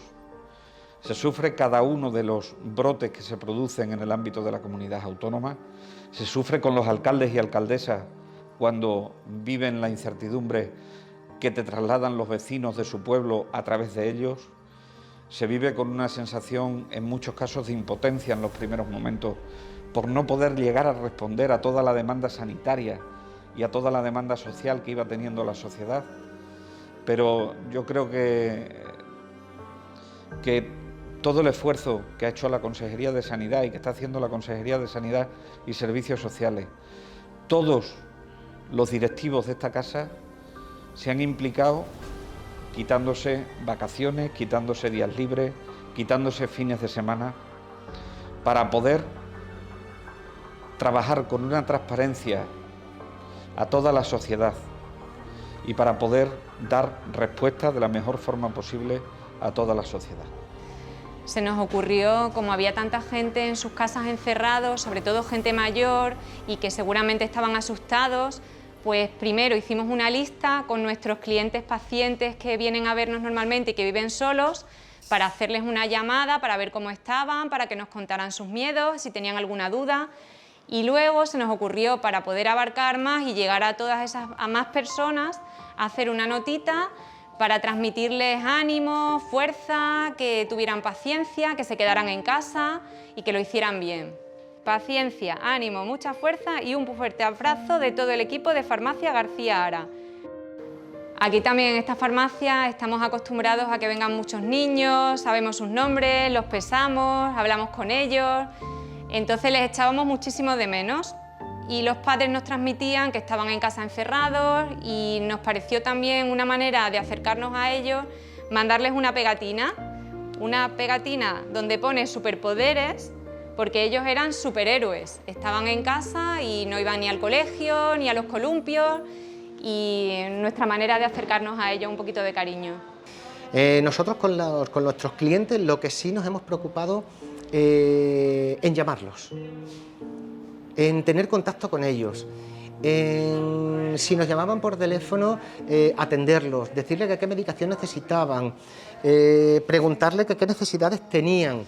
se sufre cada uno de los brotes que se producen en el ámbito de la comunidad autónoma, se sufre con los alcaldes y alcaldesas cuando viven la incertidumbre que te trasladan los vecinos de su pueblo a través de ellos, se vive con una sensación en muchos casos de impotencia en los primeros momentos por no poder llegar a responder a toda la demanda sanitaria y a toda la demanda social que iba teniendo la sociedad. Pero yo creo que todo el esfuerzo que ha hecho la Consejería de Sanidad y que está haciendo la Consejería de Sanidad y Servicios Sociales, todos los directivos de esta casa se han implicado quitándose vacaciones, quitándose días libres, quitándose fines de semana, para poder trabajar con una transparencia a toda la sociedad y para poder dar respuesta de la mejor forma posible a toda la sociedad. Se nos ocurrió, como había tanta gente en sus casas encerrados, sobre todo gente mayor y que seguramente estaban asustados, pues primero hicimos una lista con nuestros clientes pacientes que vienen a vernos normalmente y que viven solos, para hacerles una llamada, para ver cómo estaban, para que nos contaran sus miedos, si tenían alguna duda. Y luego se nos ocurrió, para poder abarcar más y llegar a más personas, hacer una notita para transmitirles ánimo, fuerza, que tuvieran paciencia, que se quedaran en casa y que lo hicieran bien. Paciencia, ánimo, mucha fuerza y un fuerte abrazo de todo el equipo de Farmacia García Ara. Aquí también en esta farmacia estamos acostumbrados a que vengan muchos niños, sabemos sus nombres, los pesamos, hablamos con ellos, entonces les echábamos muchísimo de menos. Y los padres nos transmitían que estaban en casa encerrados y nos pareció también una manera de acercarnos a ellos, mandarles una pegatina donde pone superpoderes, porque ellos eran superhéroes, estaban en casa y no iban ni al colegio ni a los columpios, y nuestra manera de acercarnos a ellos un poquito de cariño. Nosotros con nuestros clientes lo que sí nos hemos preocupado en llamarlos, en tener contacto con ellos, si nos llamaban por teléfono, atenderlos, decirles que qué medicación necesitaban, preguntarles qué necesidades tenían,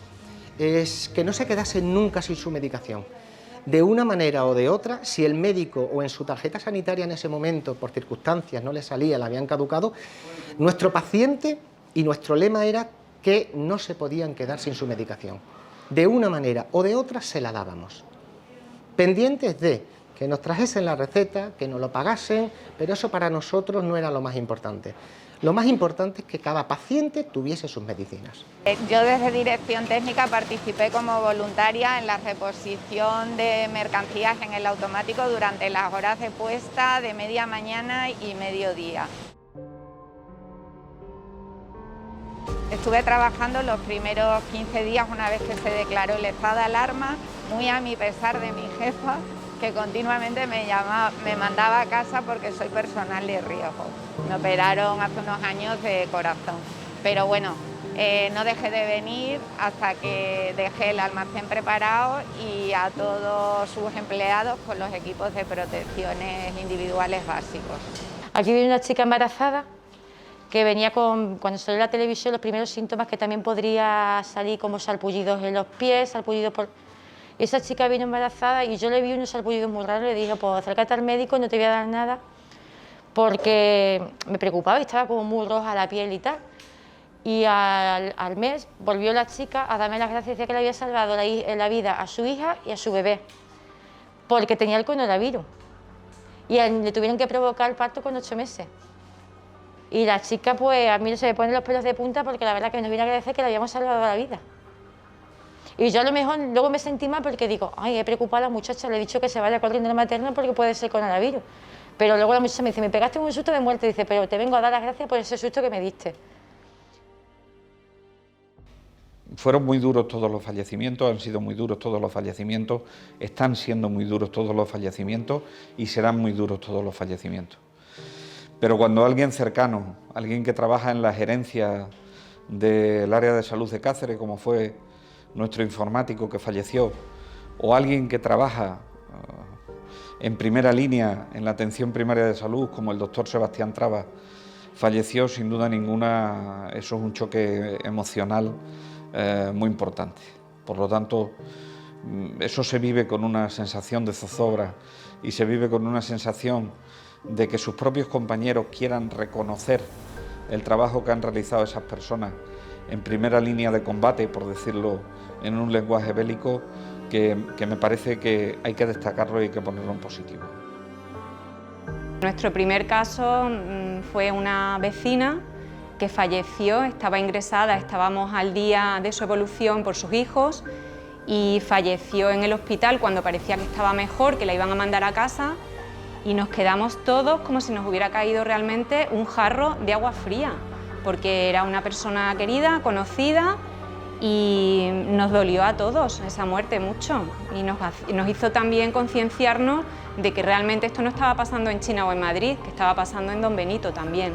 que no se quedasen nunca sin su medicación. De una manera o de otra, si el médico o en su tarjeta sanitaria en ese momento, por circunstancias, no le salía, la habían caducado, nuestro paciente y nuestro lema era que no se podían quedar sin su medicación. De una manera o de otra se la dábamos. Pendientes de que nos trajesen la receta, que nos lo pagasen, pero eso para nosotros no era lo más importante. Lo más importante es que cada paciente tuviese sus medicinas. Yo desde Dirección Técnica participé como voluntaria en la reposición de mercancías en el automático durante las horas de puesta de media mañana y mediodía. Estuve trabajando los primeros 15 días una vez que se declaró el estado de alarma, muy a mi pesar de mi jefa, que continuamente me mandaba a casa porque soy personal de riesgo. Me operaron hace unos años de corazón, pero bueno, no dejé de venir hasta que dejé el almacén preparado y a todos sus empleados con los equipos de protecciones individuales básicos. Aquí viene una chica embarazada que venía cuando salió en la televisión, los primeros síntomas que también podría salir como salpullidos en los pies, salpullidos por... Esa chica vino embarazada y yo le vi unos salpullidos muy raros, le dije, pues acércate al médico, no te voy a dar nada, porque me preocupaba y estaba como muy roja la piel y tal. Y al mes volvió la chica a darme las gracias, decía que le había salvado la vida a su hija y a su bebé, porque tenía el coronavirus. Y le tuvieron que provocar el parto con 8 meses. Y la chica, pues a mí se me ponen los pelos de punta porque la verdad que nos viene a agradecer que le habíamos salvado la vida. Y yo a lo mejor luego me sentí mal porque digo, ay, he preocupado a la muchacha, le he dicho que se vaya corriendo al materno porque puede ser coronavirus. Pero luego la muchacha me dice, me pegaste un susto de muerte, dice, pero te vengo a dar las gracias por ese susto que me diste. Fueron muy duros todos los fallecimientos, han sido muy duros todos los fallecimientos, están siendo muy duros todos los fallecimientos y serán muy duros todos los fallecimientos. Pero cuando alguien cercano, alguien que trabaja en la gerencia del área de salud de Cáceres, como fue nuestro informático que falleció, o alguien que trabaja en primera línea en la atención primaria de salud, como el doctor Sebastián Traba, falleció, sin duda ninguna, eso es un choque emocional muy importante. Por lo tanto, eso se vive con una sensación de zozobra y se vive con una sensación de que sus propios compañeros quieran reconocer el trabajo que han realizado esas personas en primera línea de combate, por decirlo en un lenguaje bélico, que me parece que hay que destacarlo y hay que ponerlo en positivo. Nuestro primer caso fue una vecina que falleció, estaba ingresada, estábamos al día de su evolución por sus hijos y falleció en el hospital cuando parecía que estaba mejor, que la iban a mandar a casa, y nos quedamos todos como si nos hubiera caído realmente un jarro de agua fría, porque era una persona querida, conocida, y nos dolió a todos esa muerte mucho, y nos hizo también concienciarnos de que realmente esto no estaba pasando en China o en Madrid, que estaba pasando en Don Benito también.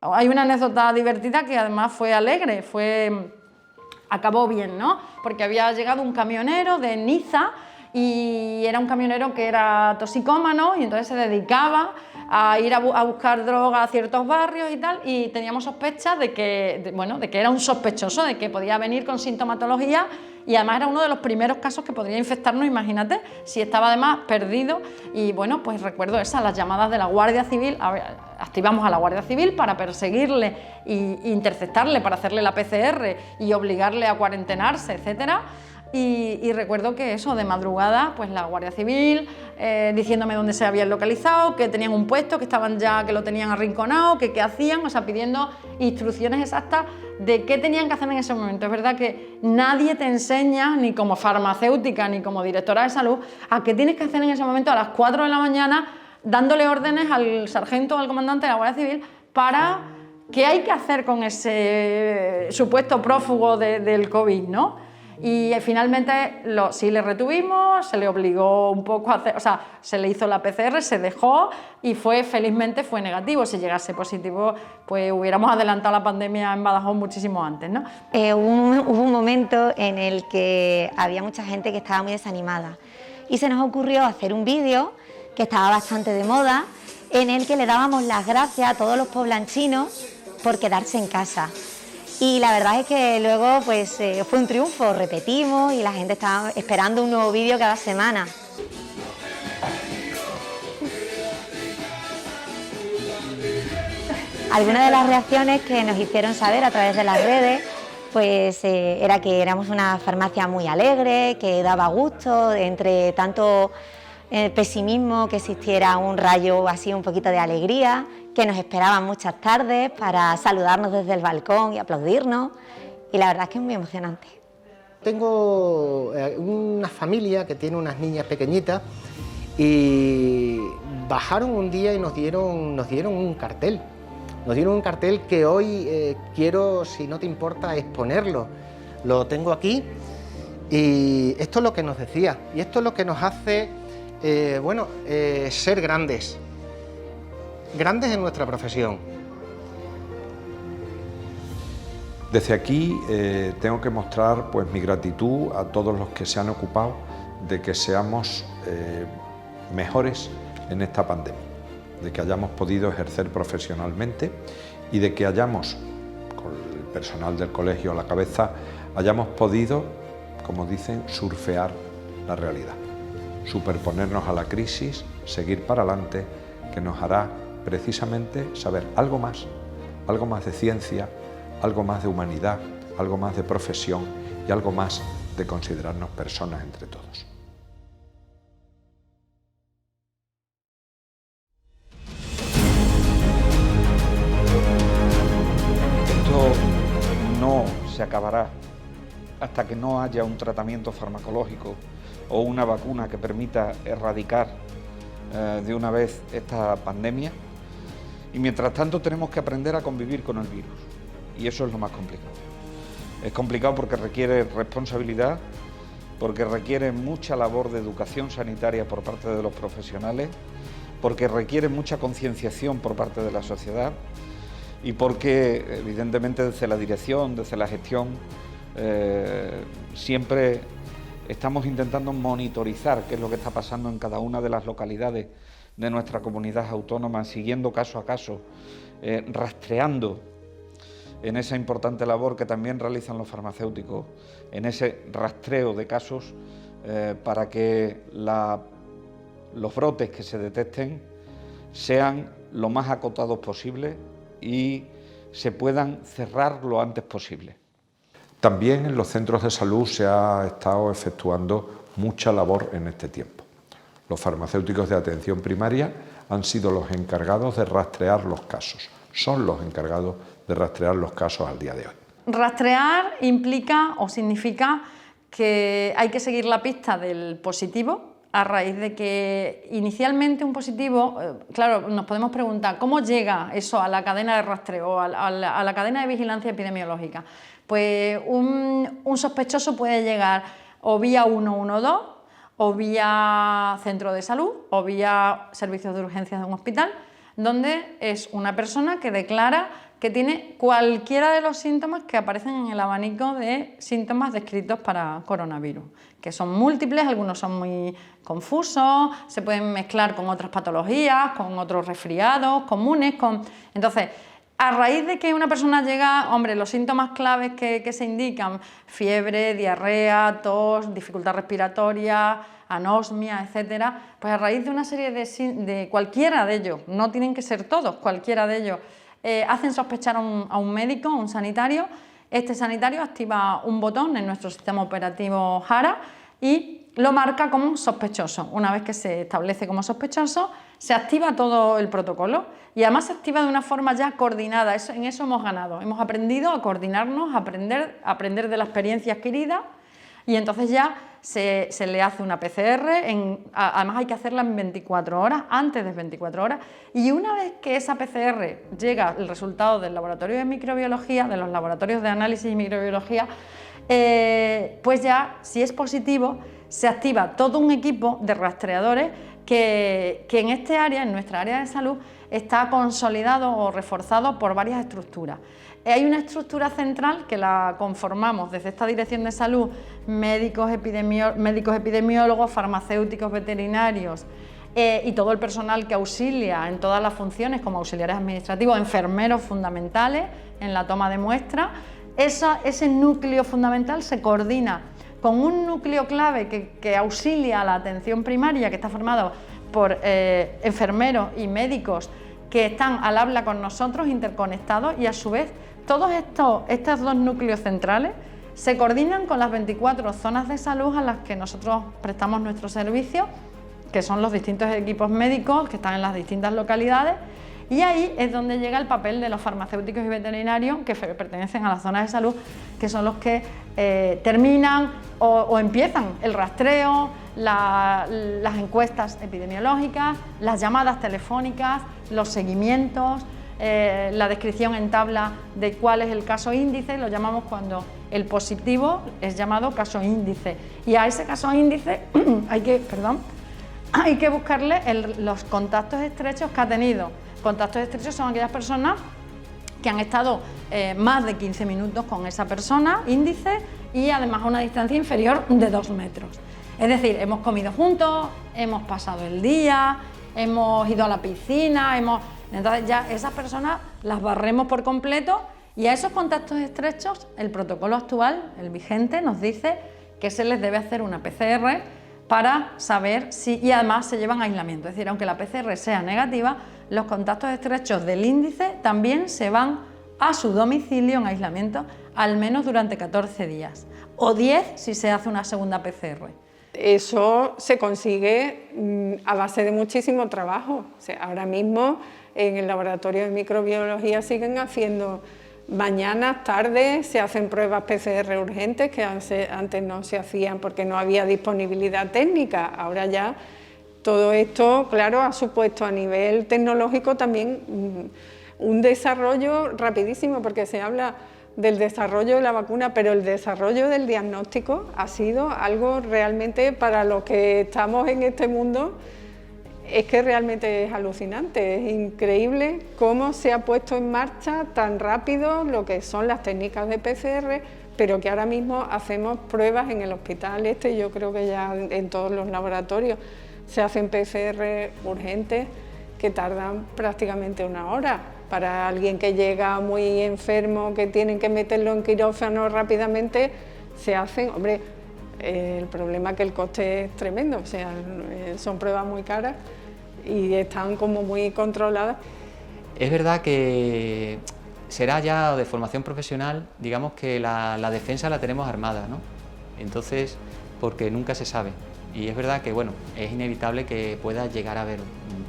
Hay una anécdota divertida que además fue alegre, acabó bien, ¿no? Porque había llegado un camionero de Niza y era un camionero que era toxicómano y entonces se dedicaba a ir a buscar droga a ciertos barrios y tal, y teníamos sospechas de que era un sospechoso, de que podía venir con sintomatología, y además era uno de los primeros casos que podría infectarnos, imagínate, si estaba además perdido. Y bueno, pues recuerdo las llamadas de la Guardia Civil, activamos a la Guardia Civil para perseguirle e interceptarle, para hacerle la PCR y obligarle a cuarentenarse, etcétera. Y recuerdo que eso, de madrugada, pues la Guardia Civil diciéndome dónde se habían localizado, que tenían un puesto, que lo tenían arrinconado, que qué hacían, o sea, pidiendo instrucciones exactas de qué tenían que hacer en ese momento. Es verdad que nadie te enseña, ni como farmacéutica, ni como directora de salud, a qué tienes que hacer en ese momento a las 4 de la mañana, dándole órdenes al sargento o al comandante de la Guardia Civil para qué hay que hacer con ese supuesto prófugo del COVID, ¿no? Y finalmente sí le retuvimos, se le obligó un poco a hacer, o sea, se le hizo la PCR, se dejó y felizmente fue negativo. Si llegase positivo, pues hubiéramos adelantado la pandemia en Badajoz muchísimo antes, ¿no? Hubo un momento en el que había mucha gente que estaba muy desanimada y se nos ocurrió hacer un vídeo que estaba bastante de moda, en el que le dábamos las gracias a todos los poblancinos por quedarse en casa. Y la verdad es que luego pues fue un triunfo, repetimos y la gente estaba esperando un nuevo vídeo cada semana. Algunas de las reacciones que nos hicieron saber a través de las redes pues era que éramos una farmacia muy alegre, que daba gusto, entre tanto pesimismo, que existiera un rayo así, un poquito de alegría, que nos esperaban muchas tardes para saludarnos desde el balcón y aplaudirnos, y la verdad es que es muy emocionante. Tengo una familia que tiene unas niñas pequeñitas y bajaron un día y nos dieron un cartel. Nos dieron un cartel que hoy quiero, si no te importa, exponerlo. Lo tengo aquí y esto es lo que nos decía, y esto es lo que nos hace ser grandes en nuestra profesión. Desde aquí tengo que mostrar pues mi gratitud a todos los que se han ocupado de que seamos mejores en esta pandemia, de que hayamos podido ejercer profesionalmente y de que hayamos, con el personal del colegio a la cabeza, hayamos podido, como dicen, surfear la realidad, superponernos a la crisis, seguir para adelante, que nos hará precisamente saber algo más de ciencia, algo más de humanidad, algo más de profesión y algo más de considerarnos personas entre todos. no se acabará hasta que no haya un tratamiento farmacológico o una vacuna que permita erradicar de una vez esta pandemia. Y mientras tanto tenemos que aprender a convivir con el virus, y eso es lo más complicado. Es complicado porque requiere responsabilidad, porque requiere mucha labor de educación sanitaria por parte de los profesionales, porque requiere mucha concienciación por parte de la sociedad y porque evidentemente desde la dirección, desde la gestión, siempre estamos intentando monitorizar qué es lo que está pasando en cada una de las localidades de nuestra comunidad autónoma, siguiendo caso a caso, rastreando en esa importante labor que también realizan los farmacéuticos, en ese rastreo de casos para que los brotes que se detecten sean lo más acotados posible y se puedan cerrar lo antes posible. También en los centros de salud se ha estado efectuando mucha labor en este tiempo. Los farmacéuticos de atención primaria han sido los encargados de rastrear los casos, son los encargados de rastrear los casos al día de hoy. Rastrear implica o significa que hay que seguir la pista del positivo a raíz de que inicialmente un positivo, claro, nos podemos preguntar ¿cómo llega eso a la cadena de rastreo, a la cadena de vigilancia epidemiológica? Pues un sospechoso puede llegar o vía 112 o vía centro de salud o vía servicios de urgencias de un hospital, donde es una persona que declara que tiene cualquiera de los síntomas que aparecen en el abanico de síntomas descritos para coronavirus, que son múltiples, algunos son muy confusos, se pueden mezclar con otras patologías, con otros resfriados comunes. Entonces, a raíz de que una persona llega, hombre, los síntomas claves que se indican, fiebre, diarrea, tos, dificultad respiratoria, anosmia, etcétera, pues a raíz de una serie de cualquiera de ellos, no tienen que ser todos, cualquiera de ellos, hacen sospechar a un médico, a un sanitario. Este sanitario activa un botón en nuestro sistema operativo JARA y lo marca como sospechoso. Una vez que se establece como sospechoso, se activa todo el protocolo y además se activa de una forma ya coordinada. En eso hemos ganado, hemos aprendido a coordinarnos, a aprender de la experiencia adquirida y entonces ya se le hace una PCR, además hay que hacerla en 24 horas, antes de 24 horas, y una vez que esa PCR llega el resultado del laboratorio de microbiología, de los laboratorios de análisis y microbiología, pues ya, si es positivo, se activa todo un equipo de rastreadores que en este área, en nuestra área de salud, está consolidado o reforzado por varias estructuras. Hay una estructura central que la conformamos desde esta Dirección de Salud, médicos epidemiólogos, farmacéuticos, veterinarios y todo el personal que auxilia en todas las funciones como auxiliares administrativos, enfermeros fundamentales en la toma de muestras. Ese núcleo fundamental se coordina con un núcleo clave que auxilia a la atención primaria, que está formado por enfermeros y médicos que están al habla con nosotros, interconectados, y a su vez todos estos dos núcleos centrales se coordinan con las 24 zonas de salud a las que nosotros prestamos nuestro servicio, que son los distintos equipos médicos que están en las distintas localidades, y ahí es donde llega el papel de los farmacéuticos y veterinarios que pertenecen a las zonas de salud, que son los que terminan o empiezan el rastreo, las encuestas epidemiológicas, las llamadas telefónicas, los seguimientos, la descripción en tabla de cuál es el caso índice. Lo llamamos cuando el positivo es llamado caso índice, y a ese caso índice hay que buscarle los contactos estrechos que ha tenido. Contactos estrechos son aquellas personas que han estado más de 15 minutos con esa persona, índice, y además a una distancia inferior de 2 metros. Es decir, hemos comido juntos, hemos pasado el día, hemos ido a la piscina, entonces ya esas personas las barremos por completo, y a esos contactos estrechos el protocolo actual, el vigente, nos dice que se les debe hacer una PCR para saber si, y además se llevan aislamiento. Es decir, aunque la PCR sea negativa, los contactos estrechos del índice también se van a su domicilio en aislamiento al menos durante 14 días o 10 si se hace una segunda PCR. Eso se consigue a base de muchísimo trabajo. O sea, ahora mismo en el laboratorio de microbiología siguen haciendo Mañanas, tardes, se hacen pruebas PCR urgentes que antes no se hacían porque no había disponibilidad técnica. Ahora ya todo esto, claro, ha supuesto a nivel tecnológico también un desarrollo rapidísimo, porque se habla del desarrollo de la vacuna, pero el desarrollo del diagnóstico ha sido algo realmente, para los que estamos en este mundo, es que realmente es alucinante, es increíble cómo se ha puesto en marcha tan rápido lo que son las técnicas de PCR, pero que ahora mismo hacemos pruebas en el hospital yo creo que ya en todos los laboratorios se hacen PCR urgentes que tardan prácticamente 1 hora. Para alguien que llega muy enfermo, que tienen que meterlo en quirófano rápidamente, se hacen, hombre, el problema es que el coste es tremendo, o sea, son pruebas muy caras y están como muy controladas. Es verdad que será ya de formación profesional, digamos que la defensa la tenemos armada, ¿no? Entonces, porque nunca se sabe. Y es verdad que, bueno, es inevitable que pueda llegar a haber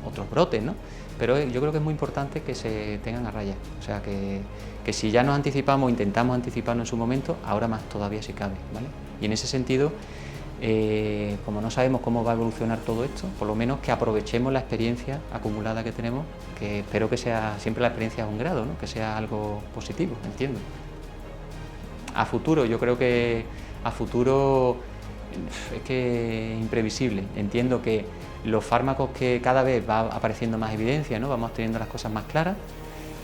otros brotes, ¿no? Pero yo creo que es muy importante que se tengan a raya. O sea, que si ya nos anticipamos, intentamos anticiparnos en su momento, ahora más todavía si cabe, ¿vale? Y en ese sentido, como no sabemos cómo va a evolucionar todo esto, por lo menos que aprovechemos la experiencia acumulada que tenemos, que espero que sea siempre la experiencia a un grado, ¿no? Que sea algo positivo, entiendo. A futuro, yo creo que a futuro es que es imprevisible. Entiendo que los fármacos, que cada vez va apareciendo más evidencia, ¿no? Vamos teniendo las cosas más claras.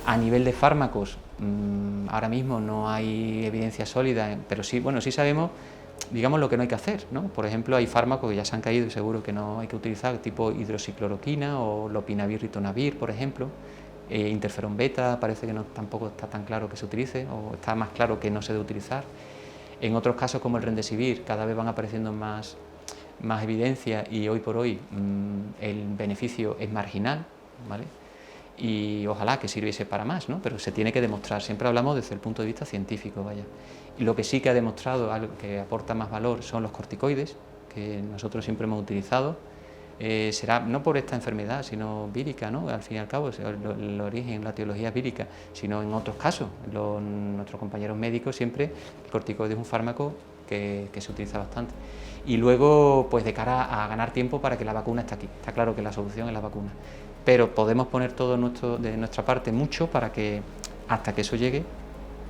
A nivel de fármacos, ahora mismo no hay evidencia sólida, pero sí, bueno, sí sabemos, digamos, lo que no hay que hacer, ¿no? Por ejemplo, hay fármacos que ya se han caído y seguro que no hay que utilizar, tipo hidroxicloroquina o lopinavir, ritonavir, por ejemplo. Interferón beta parece que tampoco está tan claro que se utilice, o está más claro que no se debe utilizar. En otros casos, como el remdesivir, cada vez van apareciendo más evidencia y hoy por hoy el beneficio es marginal, ¿vale? Y ojalá que sirviese para más, ¿no? Pero se tiene que demostrar, siempre hablamos desde el punto de vista científico, vaya. Y lo que sí que ha demostrado, algo que aporta más valor, son los corticoides, que nosotros siempre hemos utilizado. Será no por esta enfermedad, sino vírica, ¿no? Al fin y al cabo, el origen, la etiología es vírica, sino en otros casos. Nuestros compañeros médicos siempre, el corticoide es un fármaco que se utiliza bastante. Y luego, pues de cara a ganar tiempo para que la vacuna esté aquí. Está claro que la solución es la vacuna. Pero podemos poner todo de nuestra parte mucho para que, hasta que eso llegue,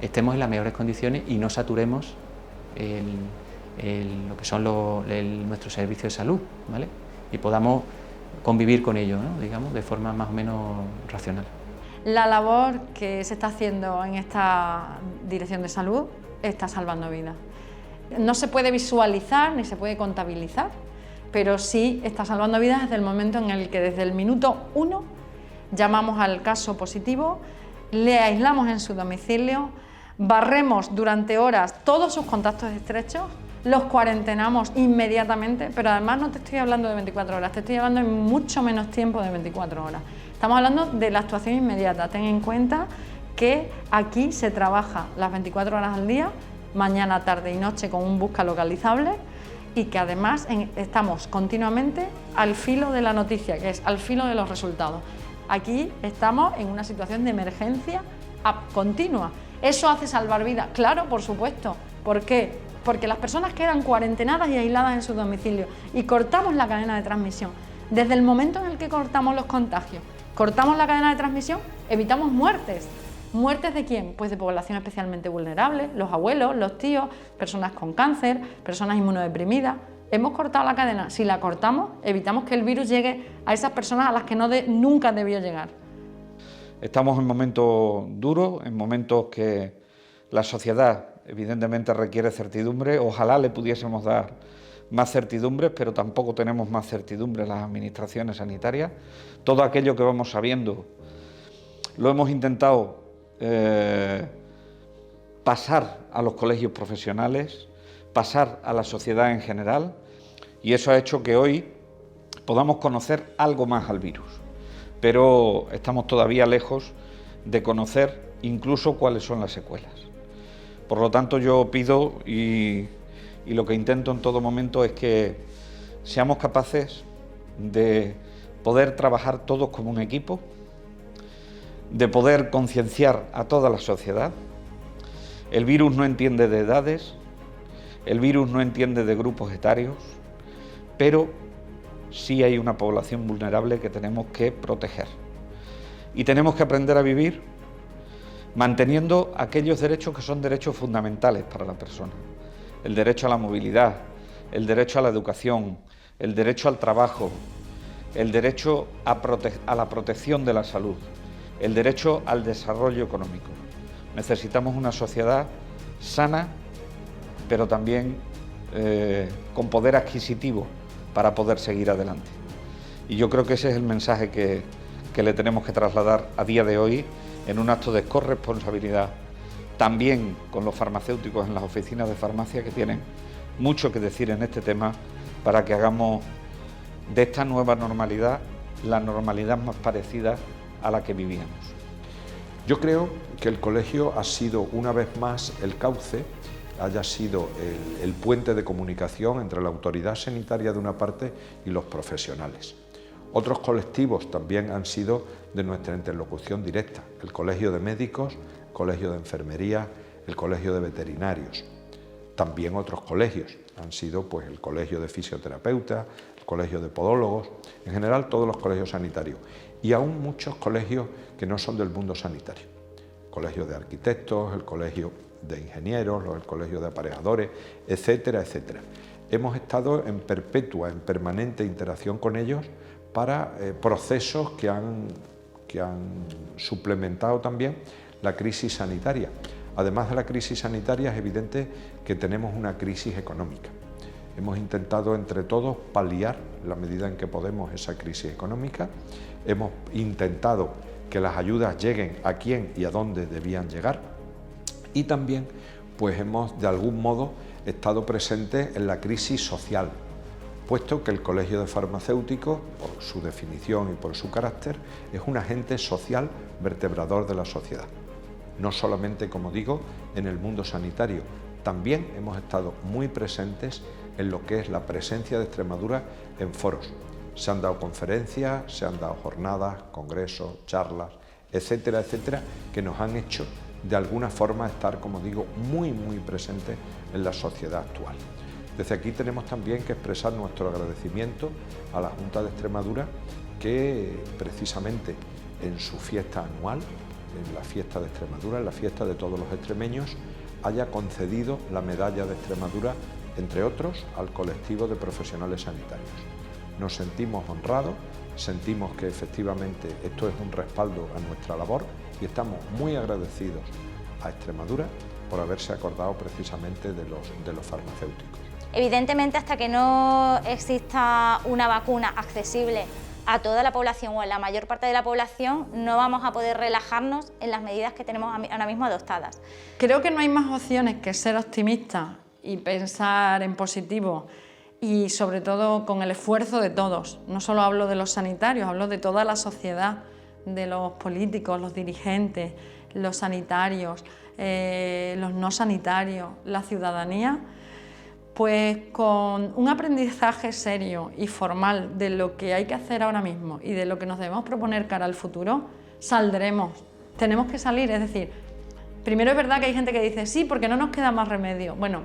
estemos en las mejores condiciones y no saturemos lo que son nuestros servicios de salud, ¿vale? Y podamos convivir con ello, ¿no? Digamos, de forma más o menos racional. La labor que se está haciendo en esta Dirección de Salud está salvando vidas. No se puede visualizar ni se puede contabilizar, pero sí está salvando vidas desde el momento en el que, desde el minuto 1, llamamos al caso positivo, le aislamos en su domicilio, barremos durante horas todos sus contactos estrechos, los cuarentenamos inmediatamente, pero además no te estoy hablando de 24 horas, te estoy hablando en mucho menos tiempo de 24 horas. Estamos hablando de la actuación inmediata. Ten en cuenta que aquí se trabaja las 24 horas al día, mañana, tarde y noche, con un busca localizable, y que además estamos continuamente al filo de la noticia, que es al filo de los resultados. Aquí estamos en una situación de emergencia continua. ¿Eso hace salvar vidas? Claro, por supuesto. ¿Por qué? Porque las personas quedan cuarentenadas y aisladas en su domicilio y cortamos la cadena de transmisión. Desde el momento en el que cortamos los contagios, cortamos la cadena de transmisión, evitamos muertes. ¿Muertes de quién? Pues de población especialmente vulnerable, los abuelos, los tíos, personas con cáncer, personas inmunodeprimidas. Hemos cortado la cadena. Si la cortamos, evitamos que el virus llegue a esas personas a las que nunca debió llegar. Estamos en momentos duros, en momentos que la sociedad evidentemente requiere certidumbre. Ojalá le pudiésemos dar más certidumbres, pero tampoco tenemos más certidumbre en las administraciones sanitarias. Todo aquello que vamos sabiendo lo hemos intentado pasar a los colegios profesionales, pasar a la sociedad en general, y eso ha hecho que hoy podamos conocer algo más al virus, pero estamos todavía lejos de conocer incluso cuáles son las secuelas. Por lo tanto, yo pido y lo que intento en todo momento es que seamos capaces de poder trabajar todos como un equipo, de poder concienciar a toda la sociedad El virus no entiende de edades, el virus no entiende de grupos etarios, pero sí hay una población vulnerable que tenemos que proteger. Y tenemos que aprender a vivir manteniendo aquellos derechos que son derechos fundamentales para la persona. El derecho a la movilidad, el derecho a la educación, el derecho al trabajo, el derecho a la protección de la salud, el derecho al desarrollo económico. Necesitamos una sociedad sana, pero también con poder adquisitivo para poder seguir adelante. Y yo creo que ese es el mensaje que le tenemos que trasladar a día de hoy en un acto de corresponsabilidad, también con los farmacéuticos en las oficinas de farmacia, que tienen mucho que decir en este tema, para que hagamos de esta nueva normalidad la normalidad más parecida a la que vivíamos. Yo creo que el colegio ha sido una vez más el cauce, haya sido el puente de comunicación entre la autoridad sanitaria de una parte y los profesionales. Otros colectivos también han sido de nuestra interlocución directa, el Colegio de Médicos, el Colegio de Enfermería, el Colegio de Veterinarios. También otros colegios han sido pues, el Colegio de Fisioterapeutas, el Colegio de Podólogos, en general todos los colegios sanitarios y aún muchos colegios que no son del mundo sanitario. El Colegio de Arquitectos, el Colegio de Ingenieros, el Colegio de Aparejadores, etcétera, etcétera. Hemos estado en perpetua, en permanente interacción con ellos para procesos que han suplementado también la crisis sanitaria. Además de la crisis sanitaria, es evidente que tenemos una crisis económica. Hemos intentado entre todos paliar, en la medida en que podemos, esa crisis económica. Hemos intentado que las ayudas lleguen a quién y a dónde debían llegar. Y también pues hemos de algún modo estado presentes en la crisis social, puesto que el Colegio de Farmacéuticos, por su definición y por su carácter, es un agente social vertebrador de la sociedad. No solamente, como digo, en el mundo sanitario, también hemos estado muy presentes en lo que es la presencia de Extremadura en foros. Se han dado conferencias, se han dado jornadas, congresos, charlas, etcétera, etcétera, que nos han hecho de alguna forma estar, como digo, muy presentes en la sociedad actual. Desde aquí tenemos también que expresar nuestro agradecimiento a la Junta de Extremadura, que precisamente en su fiesta anual, en la fiesta de Extremadura, en la fiesta de todos los extremeños, haya concedido la medalla de Extremadura, entre otros, al colectivo de profesionales sanitarios. Nos sentimos honrados, sentimos que efectivamente esto es un respaldo a nuestra labor y estamos muy agradecidos a Extremadura por haberse acordado precisamente de los farmacéuticos. Evidentemente, hasta que no exista una vacuna accesible a toda la población o a la mayor parte de la población, no vamos a poder relajarnos en las medidas que tenemos ahora mismo adoptadas. Creo que no hay más opciones que ser optimistas y pensar en positivo, y sobre todo con el esfuerzo de todos. No solo hablo de los sanitarios, hablo de toda la sociedad, de los políticos, los dirigentes, los sanitarios, los no sanitarios, la ciudadanía. Pues con un aprendizaje serio y formal de lo que hay que hacer ahora mismo y de lo que nos debemos proponer cara al futuro, saldremos. Tenemos que salir, es decir, primero es verdad que hay gente que dice sí, porque no nos queda más remedio. Bueno,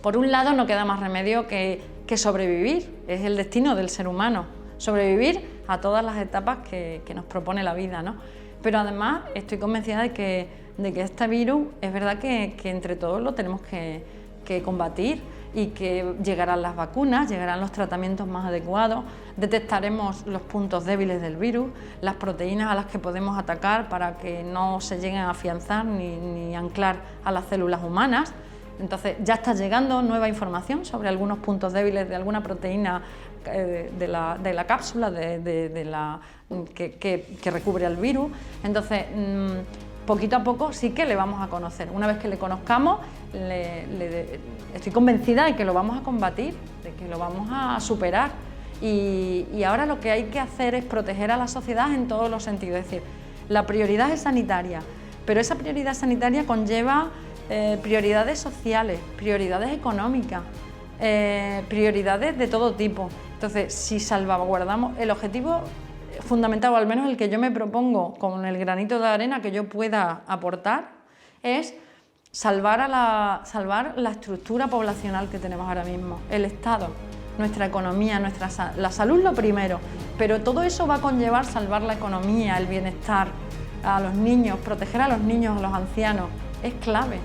por un lado no queda más remedio que sobrevivir, es el destino del ser humano, sobrevivir a todas las etapas que nos propone la vida, ¿no? Pero además estoy convencida de que este virus es verdad que entre todos lo tenemos que combatir y que llegarán las vacunas, llegarán los tratamientos más adecuados, detectaremos los puntos débiles del virus, las proteínas a las que podemos atacar para que no se lleguen a afianzar ni anclar a las células humanas. Entonces ya está llegando nueva información sobre algunos puntos débiles de alguna proteína de la cápsula que recubre al virus. Entonces, poquito a poco sí que le vamos a conocer. Una vez que le conozcamos, estoy convencida de que lo vamos a combatir, de que lo vamos a superar. Y ahora lo que hay que hacer es proteger a la sociedad en todos los sentidos. Es decir, la prioridad es sanitaria, pero esa prioridad sanitaria conlleva prioridades sociales, prioridades económicas, prioridades de todo tipo. Entonces, si salvaguardamos el objetivo fundamental, o al menos el que yo me propongo con el granito de arena que yo pueda aportar, es salvar la estructura poblacional que tenemos ahora mismo, el Estado, nuestra economía, la salud lo primero, pero todo eso va a conllevar salvar la economía, el bienestar a los niños, proteger a los niños, a los ancianos, es clave.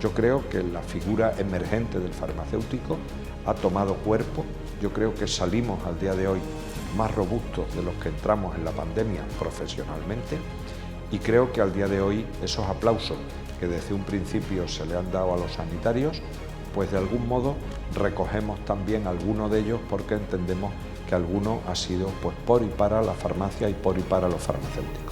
Yo creo que la figura emergente del farmacéutico ha tomado cuerpo. Yo creo que salimos al día de hoy más robustos de los que entramos en la pandemia profesionalmente, y creo que al día de hoy esos aplausos que desde un principio se le han dado a los sanitarios, pues de algún modo recogemos también alguno de ellos, porque entendemos que alguno ha sido pues por y para la farmacia y por y para los farmacéuticos.